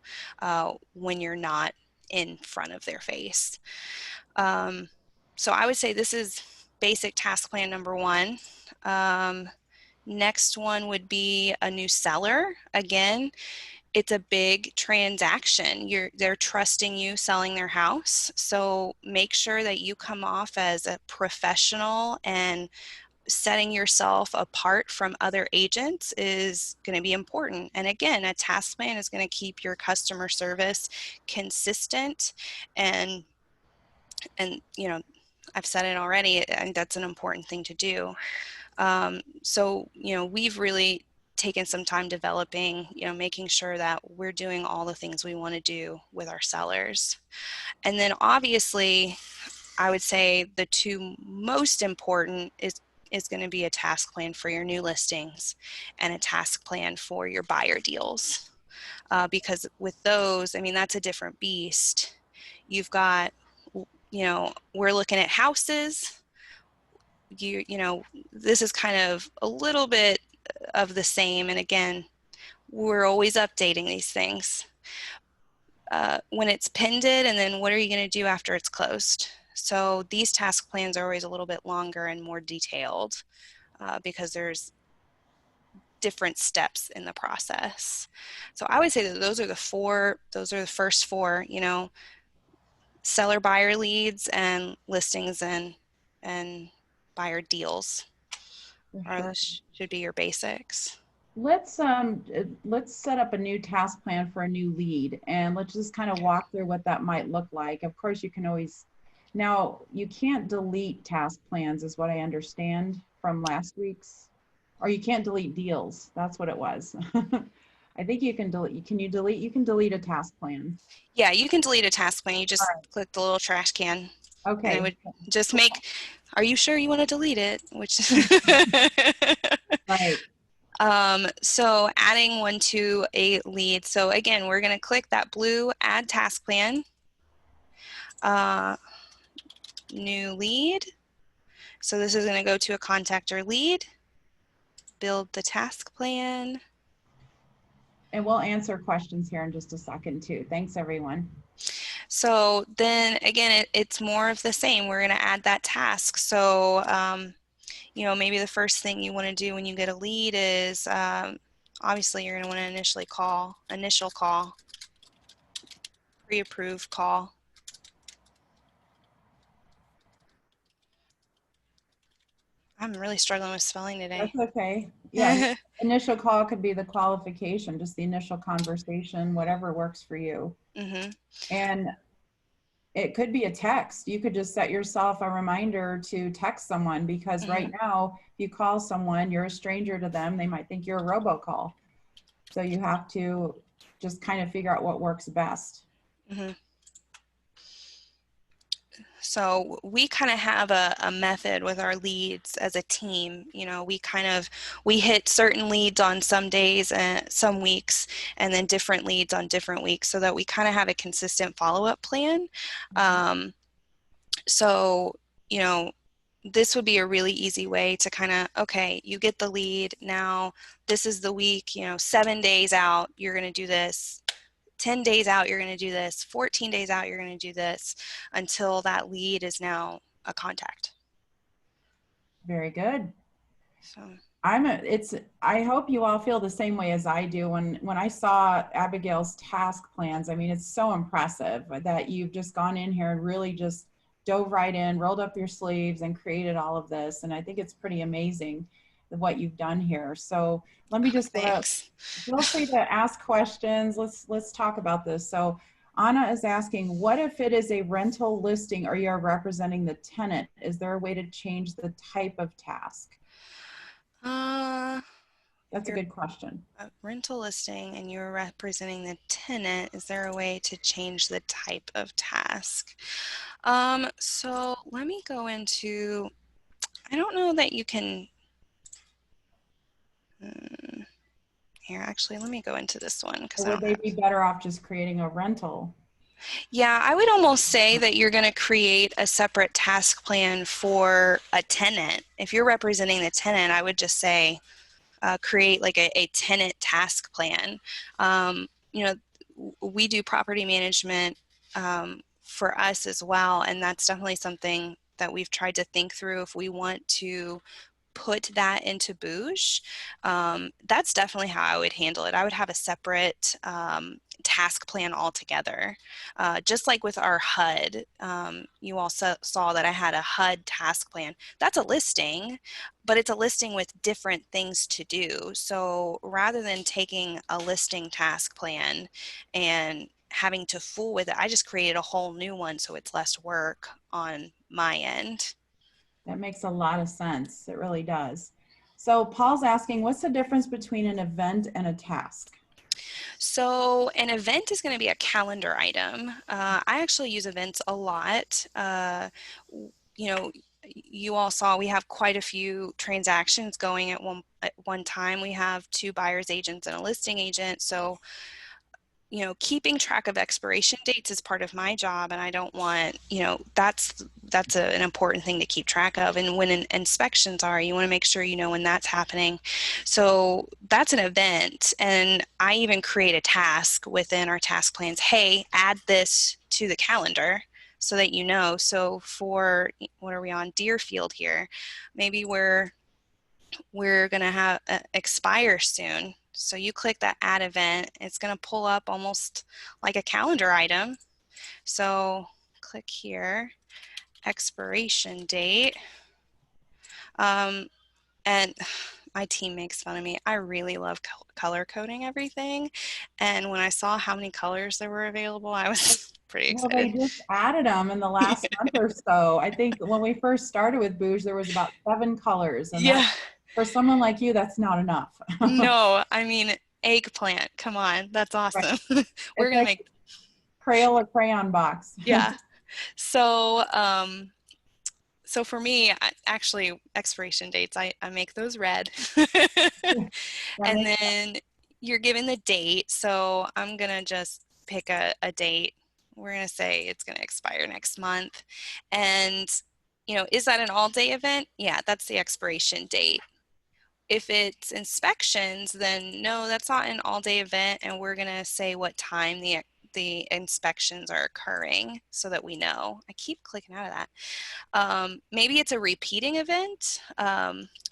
when you're not in front of their face. Um, so I would say this is basic task plan number one. Um, Next one would be a new seller. Again, it's a big transaction. They're trusting you selling their house. So make sure that you come off as a professional, and setting yourself apart from other agents is going to be important. And again, a task plan is going to keep your customer service consistent, and you know, I've said it already, I think that's an important thing to do. So, you know, we've really taken some time developing, you know, making sure that we're doing all the things we want to do with our sellers. And then obviously, I would say the two most important is going to be a task plan for your new listings and a task plan for your buyer deals. Because with those, I mean, that's a different beast. You've got, you know, we're looking at houses. You know, this is kind of a little bit of the same. And again, we're always updating these things. When it's pinned, and then what are you going to do after it's closed? So these task plans are always a little bit longer and more detailed, because there's different steps in the process. So I would say that those are the first four, you know, seller buyer leads and listings and buyer deals For are sure. should be your basics. Let's set up a new task plan for a new lead, and let's just kind of walk through what that might look like. Of course, you can always, now you can't delete task plans is what I understand from last week's, or you can't delete deals. That's what it was. I think you can delete, you can delete a task plan. Yeah, you can delete a task plan. You All just click the little trash can, right. and it Okay. would just make, are you sure you want to delete it? Which Right. so adding one to a lead. So again, we're going to click that blue add task plan, uh, new lead. So this is going to go to a contactor lead, build the task plan. And we'll answer questions here in just a second too. Thanks, everyone. So then again, it's more of the same. We're going to add that task. So, you know, maybe the first thing you want to do when you get a lead is, obviously you're going to want to initial call, pre-approved call. I'm really struggling with spelling today. That's okay. Yeah, initial call could be the qualification, just the initial conversation, whatever works for you. Mm-hmm. And it could be a text. You could just set yourself a reminder to text someone because Mm-hmm. right now, if you call someone, you're a stranger to them. They might think you're a robocall. So you have to just kind of figure out what works best. Mm-hmm. So we kind of have a method with our leads as a team. You know, we hit certain leads on some days and some weeks, and then different leads on different weeks, so that we kind of have a consistent follow-up plan. Um, so, you know, this would be a really easy way to kind of, okay, you get the lead. Now this is the week, 7 days out, you're going to do this. 10 days out, you're going to do this. 14 days out, you're going to do this, until that lead is now a contact. Very good. So, I hope you all feel the same way as I do. When I saw Abigail's task plans, I mean, it's so impressive that you've just gone in here and really just dove right in, rolled up your sleeves and created all of this. And I think it's pretty amazing what you've done here. So let me just thanks. feel free to ask questions. Let's talk about this. So Anna is asking, what if it is a rental listing or you're representing the tenant? Is there a way to change the type of task? If That's a you're good question. a rental listing and you're representing the tenant, is there a way to change the type of task? So let me go into, I don't know that you can, here, actually, let me go into this one because Or I would don't they have. be better off just creating a rental? Yeah, I would almost say that you're going to create a separate task plan for a tenant. If you're representing the tenant, I would just say create like a tenant task plan. You know, we do property management for us as well, and that's definitely something that we've tried to think through if we want to put that into Boosh. That's definitely how I would handle it. I would have a separate task plan altogether. Just like with our HUD, you also saw that I had a HUD task plan. That's a listing, but it's a listing with different things to do. So rather than taking a listing task plan and having to fool with it, I just created a whole new one so it's less work on my end. That makes a lot of sense. It really does. So Paul's asking, what's the difference between an event and a task? So an event is going to be a calendar item. I actually use events a lot. You know, you all saw we have quite a few transactions going at one time. We have two buyers agents and a listing agent. So keeping track of expiration dates is part of my job, and I don't want, an important thing to keep track of. And when inspections are, you want to make sure you know when that's happening. So that's an event, and I even create a task within our task plans. Hey, add this to the calendar so that you know. So for, what are we on, Deerfield here? Maybe we're going to have expire soon. So you click that add event, it's going to pull up almost like a calendar item. So click here, expiration date. Um, and my team makes fun of me. I really love color coding everything. And when I saw how many colors there were available, I was pretty Well, they excited. just added them in the last month or so. I think when we first started with Boosh, there was about 7 colors, and that Yeah. for someone like you, that's not enough. No, I mean, eggplant. Come on. That's Right. awesome. We're It's going to like make, Crayola crayon box. yeah. So, so for me, actually, expiration dates, I make those red. That And makes then you're given the date. So I'm going to just pick a date. We're going to say it's going to expire next month. And, is that an all day event? Yeah, that's the expiration date. If it's inspections, then no, that's not an all day event. And we're going to say what time the inspections are occurring so that we know. I keep clicking out of that. Maybe it's a repeating event.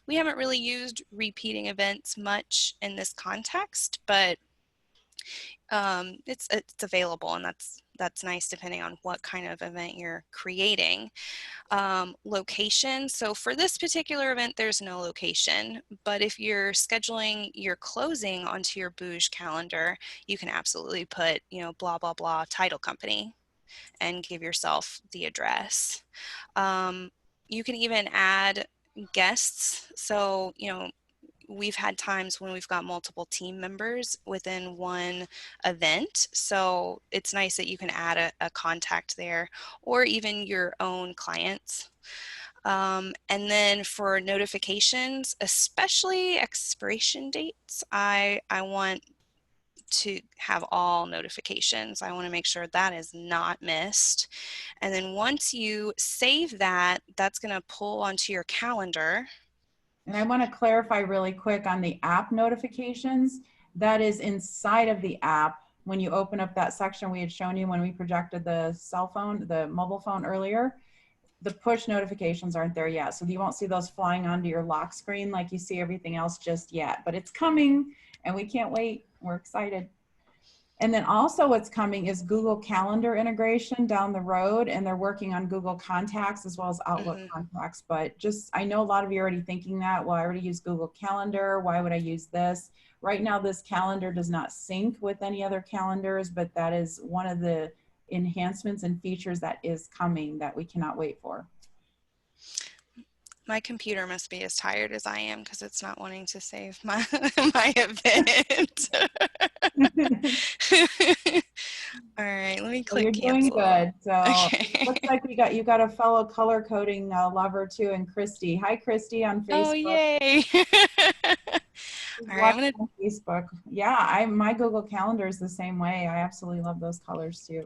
We haven't really used repeating events much in this context, but it's available, and that's nice depending on what kind of event you're creating. Location. So for this particular event, there's no location, but if you're scheduling your closing onto your Boosh calendar, you can absolutely put, blah, blah, blah, title company and give yourself the address. You can even add guests. So, we've had times when we've got multiple team members within one event. So it's nice that you can add a contact there, or even your own clients. And then for notifications, especially expiration dates, I want to have all notifications. I want to make sure that is not missed. And then once you save that, that's going to pull onto your calendar. And I want to clarify really quick on the app notifications. That is inside of the app. When you open up that section we had shown you when we projected the cell phone, the mobile phone earlier, the push notifications aren't there yet. So you won't see those flying onto your lock screen like you see everything else just yet. But it's coming and we can't wait. We're excited. And then also what's coming is Google Calendar integration down the road, and they're working on Google Contacts as well as Outlook contacts. But just, I know a lot of you are already thinking that, well, I already use Google Calendar. Why would I use this? Right now, this calendar does not sync with any other calendars, but that is one of the enhancements and features that is coming that we cannot wait for. My computer must be as tired as I am because it's not wanting to save my my event. All right, let me Well, click you're doing cancel. good. So Okay. it looks like you got a fellow color coding lover too, and Christy. Hi, Christy on Oh, Facebook. yay. She's All right, I'm watching gonna. on Facebook. Yeah, my Google Calendar is the same way. I absolutely love those colors too.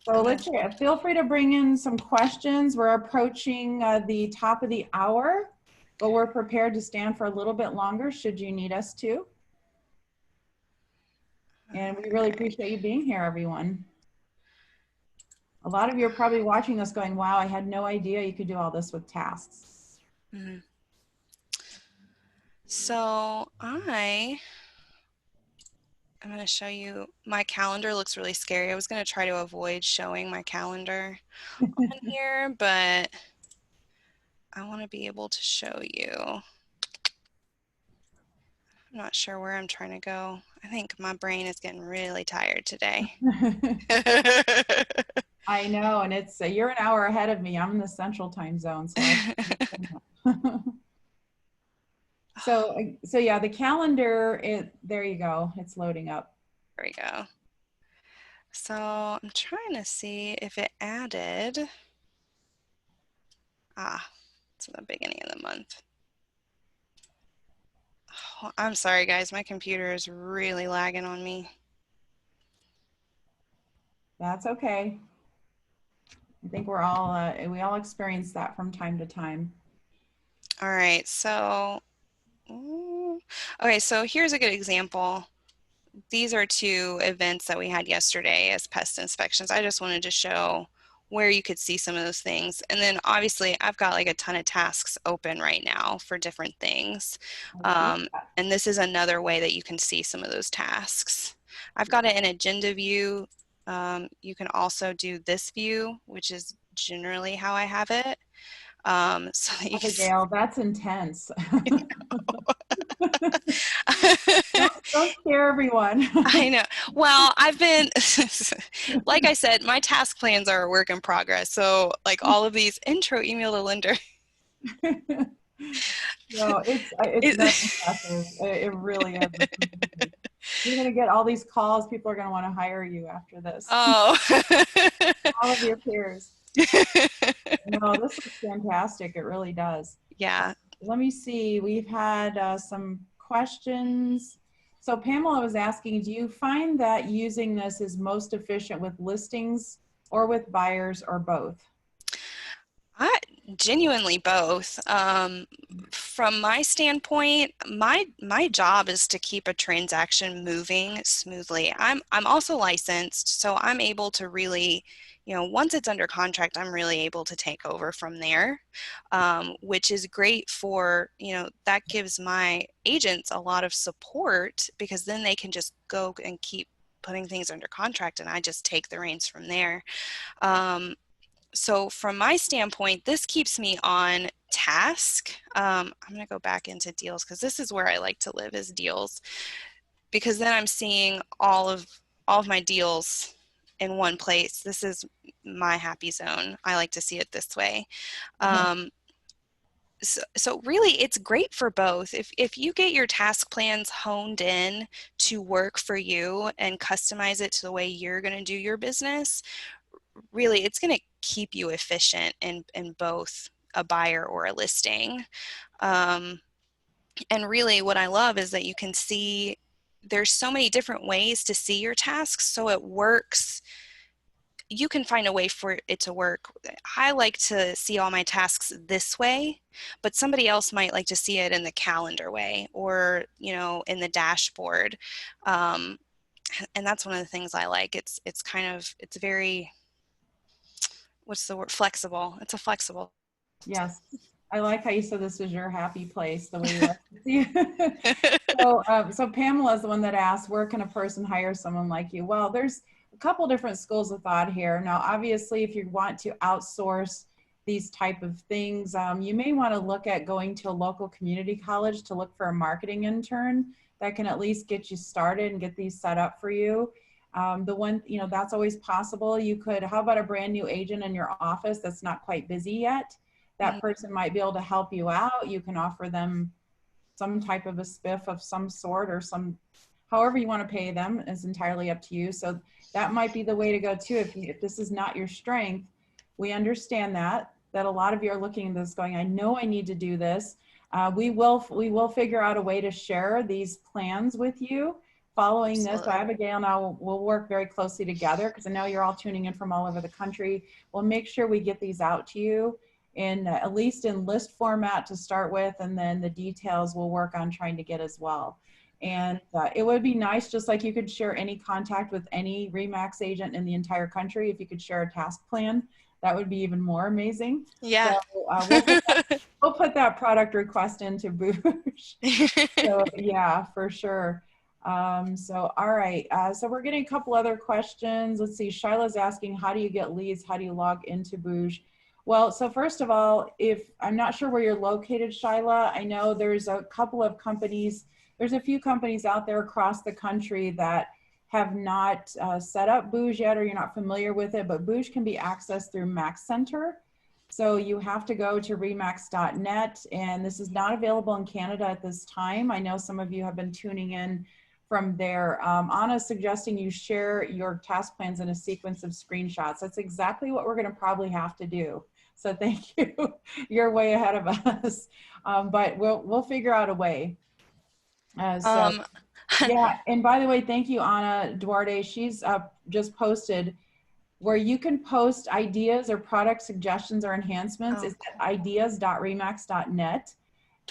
So I'm gonna. let's feel free to bring in some questions. We're approaching the top of the hour, but we're prepared to stand for a little bit longer should you need us to. And we really appreciate you being here, everyone. A lot of you are probably watching this going, wow, I had no idea you could do all this with tasks. So I'm going to show you, my calendar looks really scary. I was going to try to avoid showing my calendar on here, but I want to be able to show you. I'm not sure where I'm trying to go. I think my brain is getting really tired today. I know, and it's you're an hour ahead of me. I'm in the central time zone, so so yeah, the calendar, there you go. It's loading up. There we go. So I'm trying to see if it added, it's the beginning of the month. Oh, I'm sorry guys, my computer is really lagging on me. That's okay. I think we all experience that from time to time. All right, so, okay, so here's a good example. These are two events that we had yesterday as pest inspections. I just wanted to show where you could see some of those things. And then obviously I've got like a ton of tasks open right now for different things. And this is another way that you can see some of those tasks. I've got it in agenda view. You can also do this view, which is generally how I have it. So that you Abigail, that's intense. Don't scare everyone. I know. Well, I've been, like I said, my task plans are a work in progress. So like all of these intro email to Linda. No, it's very impressive. It really is. You're going to get all these calls. People are going to want to hire you after this. Oh. All of your peers. No, this is fantastic. It really does. Yeah. Let me see. We've had some questions. So Pamela was asking, do you find that using this is most efficient with listings or with buyers or both? Genuinely both. From my standpoint, my job is to keep a transaction moving smoothly. I'm also licensed, so I'm able to really, once it's under contract, I'm really able to take over from there, which is great for, that gives my agents a lot of support because then they can just go and keep putting things under contract, and I just take the reins from there. So from my standpoint, this keeps me on task. I'm going to go back into deals because this is where I like to live, is deals, because then I'm seeing all of my deals in one place. This is my happy zone. I like to see it this way. Um, so really it's great for both. If you get your task plans honed in to work for you and customize it to the way you're going to do your business, really it's going to keep you efficient in both a buyer or a listing. And really what I love is that you can see there's so many different ways to see your tasks, so it works. You can find a way for it to work. I like to see all my tasks this way, but somebody else might like to see it in the calendar way, or, you know, in the dashboard. Um, and that's one of the things I like. It's kind of, it's very, what's the word? Flexible. It's a flexible. Yes. I like how you said this is your happy place, the way you like to see it. So Pamela is the one that asked, where can a person hire someone like you? Well, there's a couple different schools of thought here. Now, obviously, if you want to outsource these type of things, you may want to look at going to a local community college to look for a marketing intern that can at least get you started and get these set up for you. The one, you know, that's always possible. You could, how about a brand new agent in your office that's not quite busy yet? That person might be able to help you out. You can offer them some type of a spiff of some sort, or some, however you want to pay them is entirely up to you. So that might be the way to go too. If this is not your strength, we understand that a lot of you are looking at this going, I know I need to do this. We will figure out a way to share these plans with you following this. So Abigail and I will work very closely together, because I know you're all tuning in from all over the country. We'll make sure we get these out to you in at least in list format to start with, and then the details we'll work on trying to get as well. And it would be nice, just like you could share any contact with any Remax agent in the entire country, if you could share a task plan, that would be even more amazing. Yeah. So we'll put that product request into Boosh. So yeah, for sure. So all right, so we're getting a couple other questions. Let's see, Shyla's asking, how do you get leads? How do you log into Boosh? Well, so first of all, if I'm not sure where you're located, Shyla, I know there's a couple of companies, there's a few companies out there across the country that have not set up Boosh yet, or you're not familiar with it, but Boosh can be accessed through Max Center. So you have to go to remax.net, and this is not available in Canada at this time. I know some of you have been tuning in from there. Anna's suggesting you share your task plans in a sequence of screenshots. That's exactly what we're gonna probably have to do. So thank you, you're way ahead of us. But we'll figure out a way. Yeah, and by the way, thank you, Anna Duarte. She's just posted where you can post ideas or product suggestions or enhancements. Is at ideas.remax.net.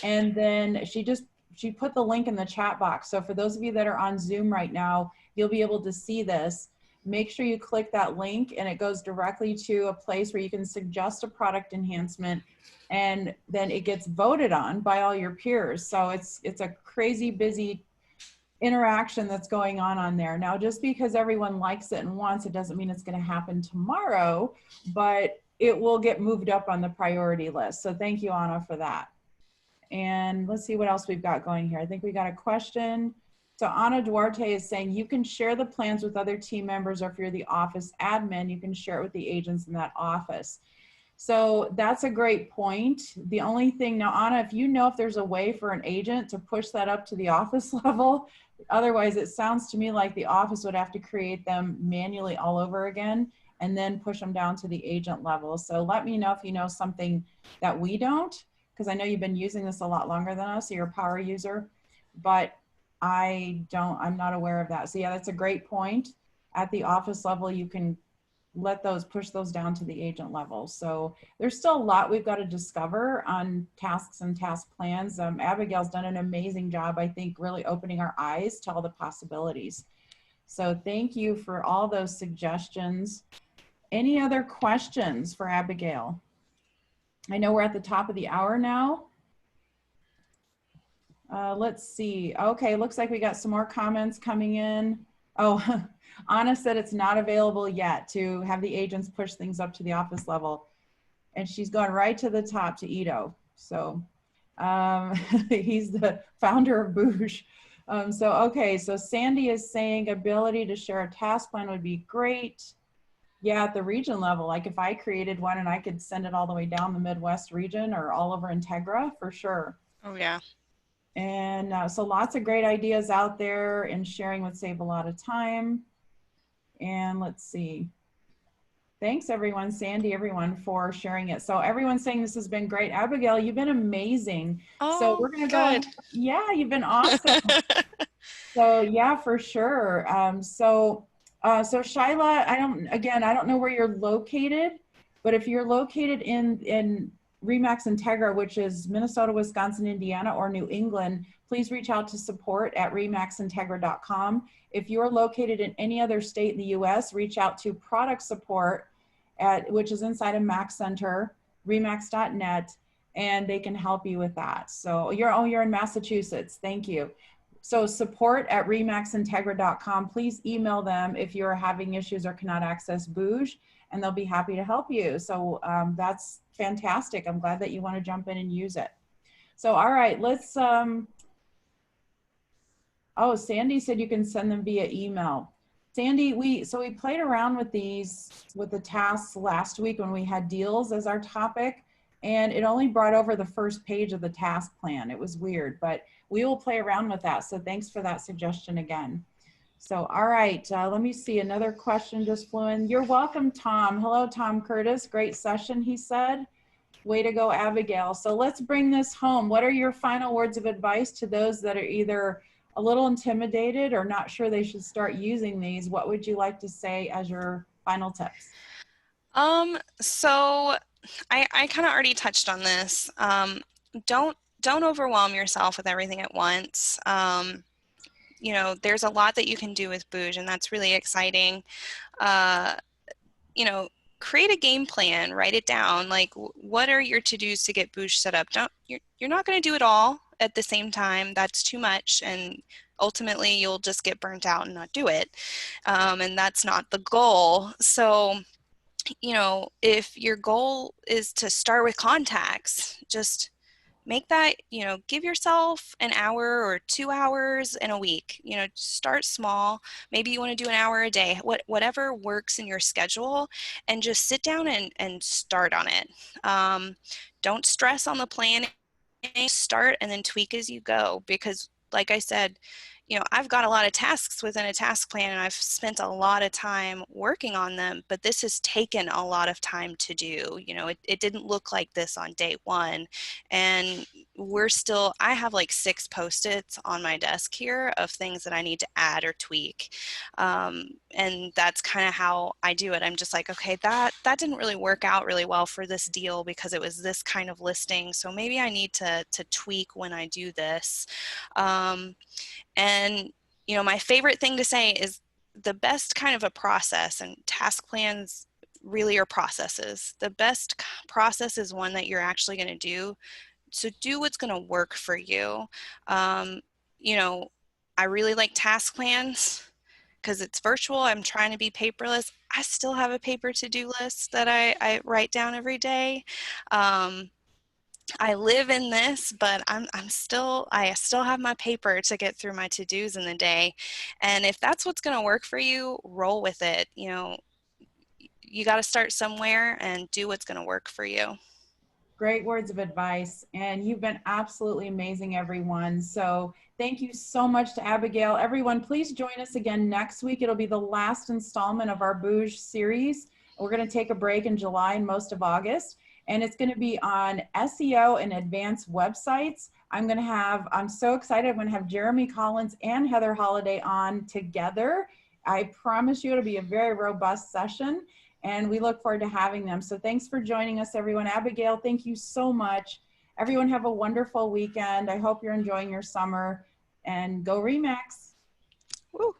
And then she put the link in the chat box. So for those of you that are on Zoom right now, you'll be able to see this. Make sure you click that link, and it goes directly to a place where you can suggest a product enhancement, and then it gets voted on by all your peers. So it's a crazy busy interaction that's going on there. Now, just because everyone likes it and wants it doesn't mean it's going to happen tomorrow, but it will get moved up on the priority list. So thank you, Anna, for that. And let's see what else we've got going here. I think we got a question. So Ana Duarte is saying you can share the plans with other team members, or if you're the office admin, you can share it with the agents in that office. So that's a great point. The only thing now, Ana, if you know if there's a way for an agent to push that up to the office level, otherwise it sounds to me like the office would have to create them manually all over again and then push them down to the agent level. So let me know if you know something that we don't, because I know you've been using this a lot longer than us, so you're a power user, but I'm not aware of that. So yeah, that's a great point. At the office level, you can push those down to the agent level. So there's still a lot we've got to discover on tasks and task plans. Abigail's done an amazing job, I think, really opening our eyes to all the possibilities. So thank you for all those suggestions. Any other questions for Abigail? I know we're at the top of the hour now. Let's see. Okay, looks like we got some more comments coming in. Oh, Anna said it's not available yet to have the agents push things up to the office level. And she's gone right to the top to Ito. So he's the founder of Boosh. Okay, so Sandy is saying ability to share a task plan would be great. Yeah, at the region level, like if I created one and I could send it all the way down the Midwest region or all over Integra, for sure. Oh, yeah. And so lots of great ideas out there, and sharing would save a lot of time. And let's see. Thanks everyone, Sandy, everyone for sharing it. So everyone's saying this has been great. Abigail, you've been amazing. So Oh, we're gonna go ahead. good. Yeah, you've been awesome. So yeah, for sure. So Shyla, I don't know where you're located, but if you're located in Remax Integra, which is Minnesota, Wisconsin, Indiana, or New England, please reach out to support@remaxintegra.com. If you're located in any other state in the US, reach out to product support which is inside of Max Center, remax.net, and they can help you with that. So you're in Massachusetts. Thank you. So support@remaxintegra.com. Please email them if you're having issues or cannot access Boosh, and they'll be happy to help you. So that's fantastic. I'm glad that you want to jump in and use it. So, all right, let's, oh, Sandy said you can send them via email. Sandy, we played around with the tasks last week when we had deals as our topic, and it only brought over the first page of the task plan. It was weird, but we will play around with that. So thanks for that suggestion again. So, all right, let me see, another question just flew in. You're welcome, Tom. Hello, Tom Curtis. Great session, he said. Way to go, Abigail. So let's bring this home. What are your final words of advice to those that are either a little intimidated or not sure they should start using these? What would you like to say as your final tips? So I kind of already touched on this. Don't overwhelm yourself with everything at once. You know, there's a lot that you can do with Booj, and that's really exciting. Uh, you know, create a game plan, write it down. Like, what are your to-dos to get Boosh set up? You're not going to do it all at the same time. That's too much, and ultimately you'll just get burnt out and not do it. And that's not the goal. So, you know, if your goal is to start with contacts, just make that, you know, give yourself an hour or 2 hours in a week. You know, start small. Maybe you want to do an hour a day, whatever works in your schedule, and just sit down and start on it. Don't stress on the planning. Start and then tweak as you go, because like I said, you know, I've got a lot of tasks within a task plan and I've spent a lot of time working on them, but this has taken a lot of time to do. You know, it didn't look like this on day one. And I have like 6 Post-its on my desk here of things that I need to add or tweak. And that's kind of how I do it. I'm just like, okay, that didn't really work out really well for this deal because it was this kind of listing. So maybe I need to tweak when I do this. And, you know, my favorite thing to say is the best kind of a process, and task plans really are processes. The best process is one that you're actually going to do. So do what's going to work for you. You know, I really like task plans because it's virtual. I'm trying to be paperless. I still have a paper to-do list that I write down every day. I live in this, but I still have my paper to get through my to-dos in the day. And if that's what's going to work for you, roll with it. You know, you got to start somewhere and do what's going to work for you. Great words of advice, and you've been absolutely amazing, everyone. So thank you so much to Abigail. Everyone, please join us again next week. It'll be the last installment of our Boosh series. We're going to take a break in July and most of August, and it's going to be on SEO and advanced websites. I'm so excited. I'm going to have Jeremy Collins and Heather Holliday on together. I promise you it'll be a very robust session, and we look forward to having them. So thanks for joining us, everyone. Abigail, thank you so much. Everyone have a wonderful weekend. I hope you're enjoying your summer, and go Remax. Woo.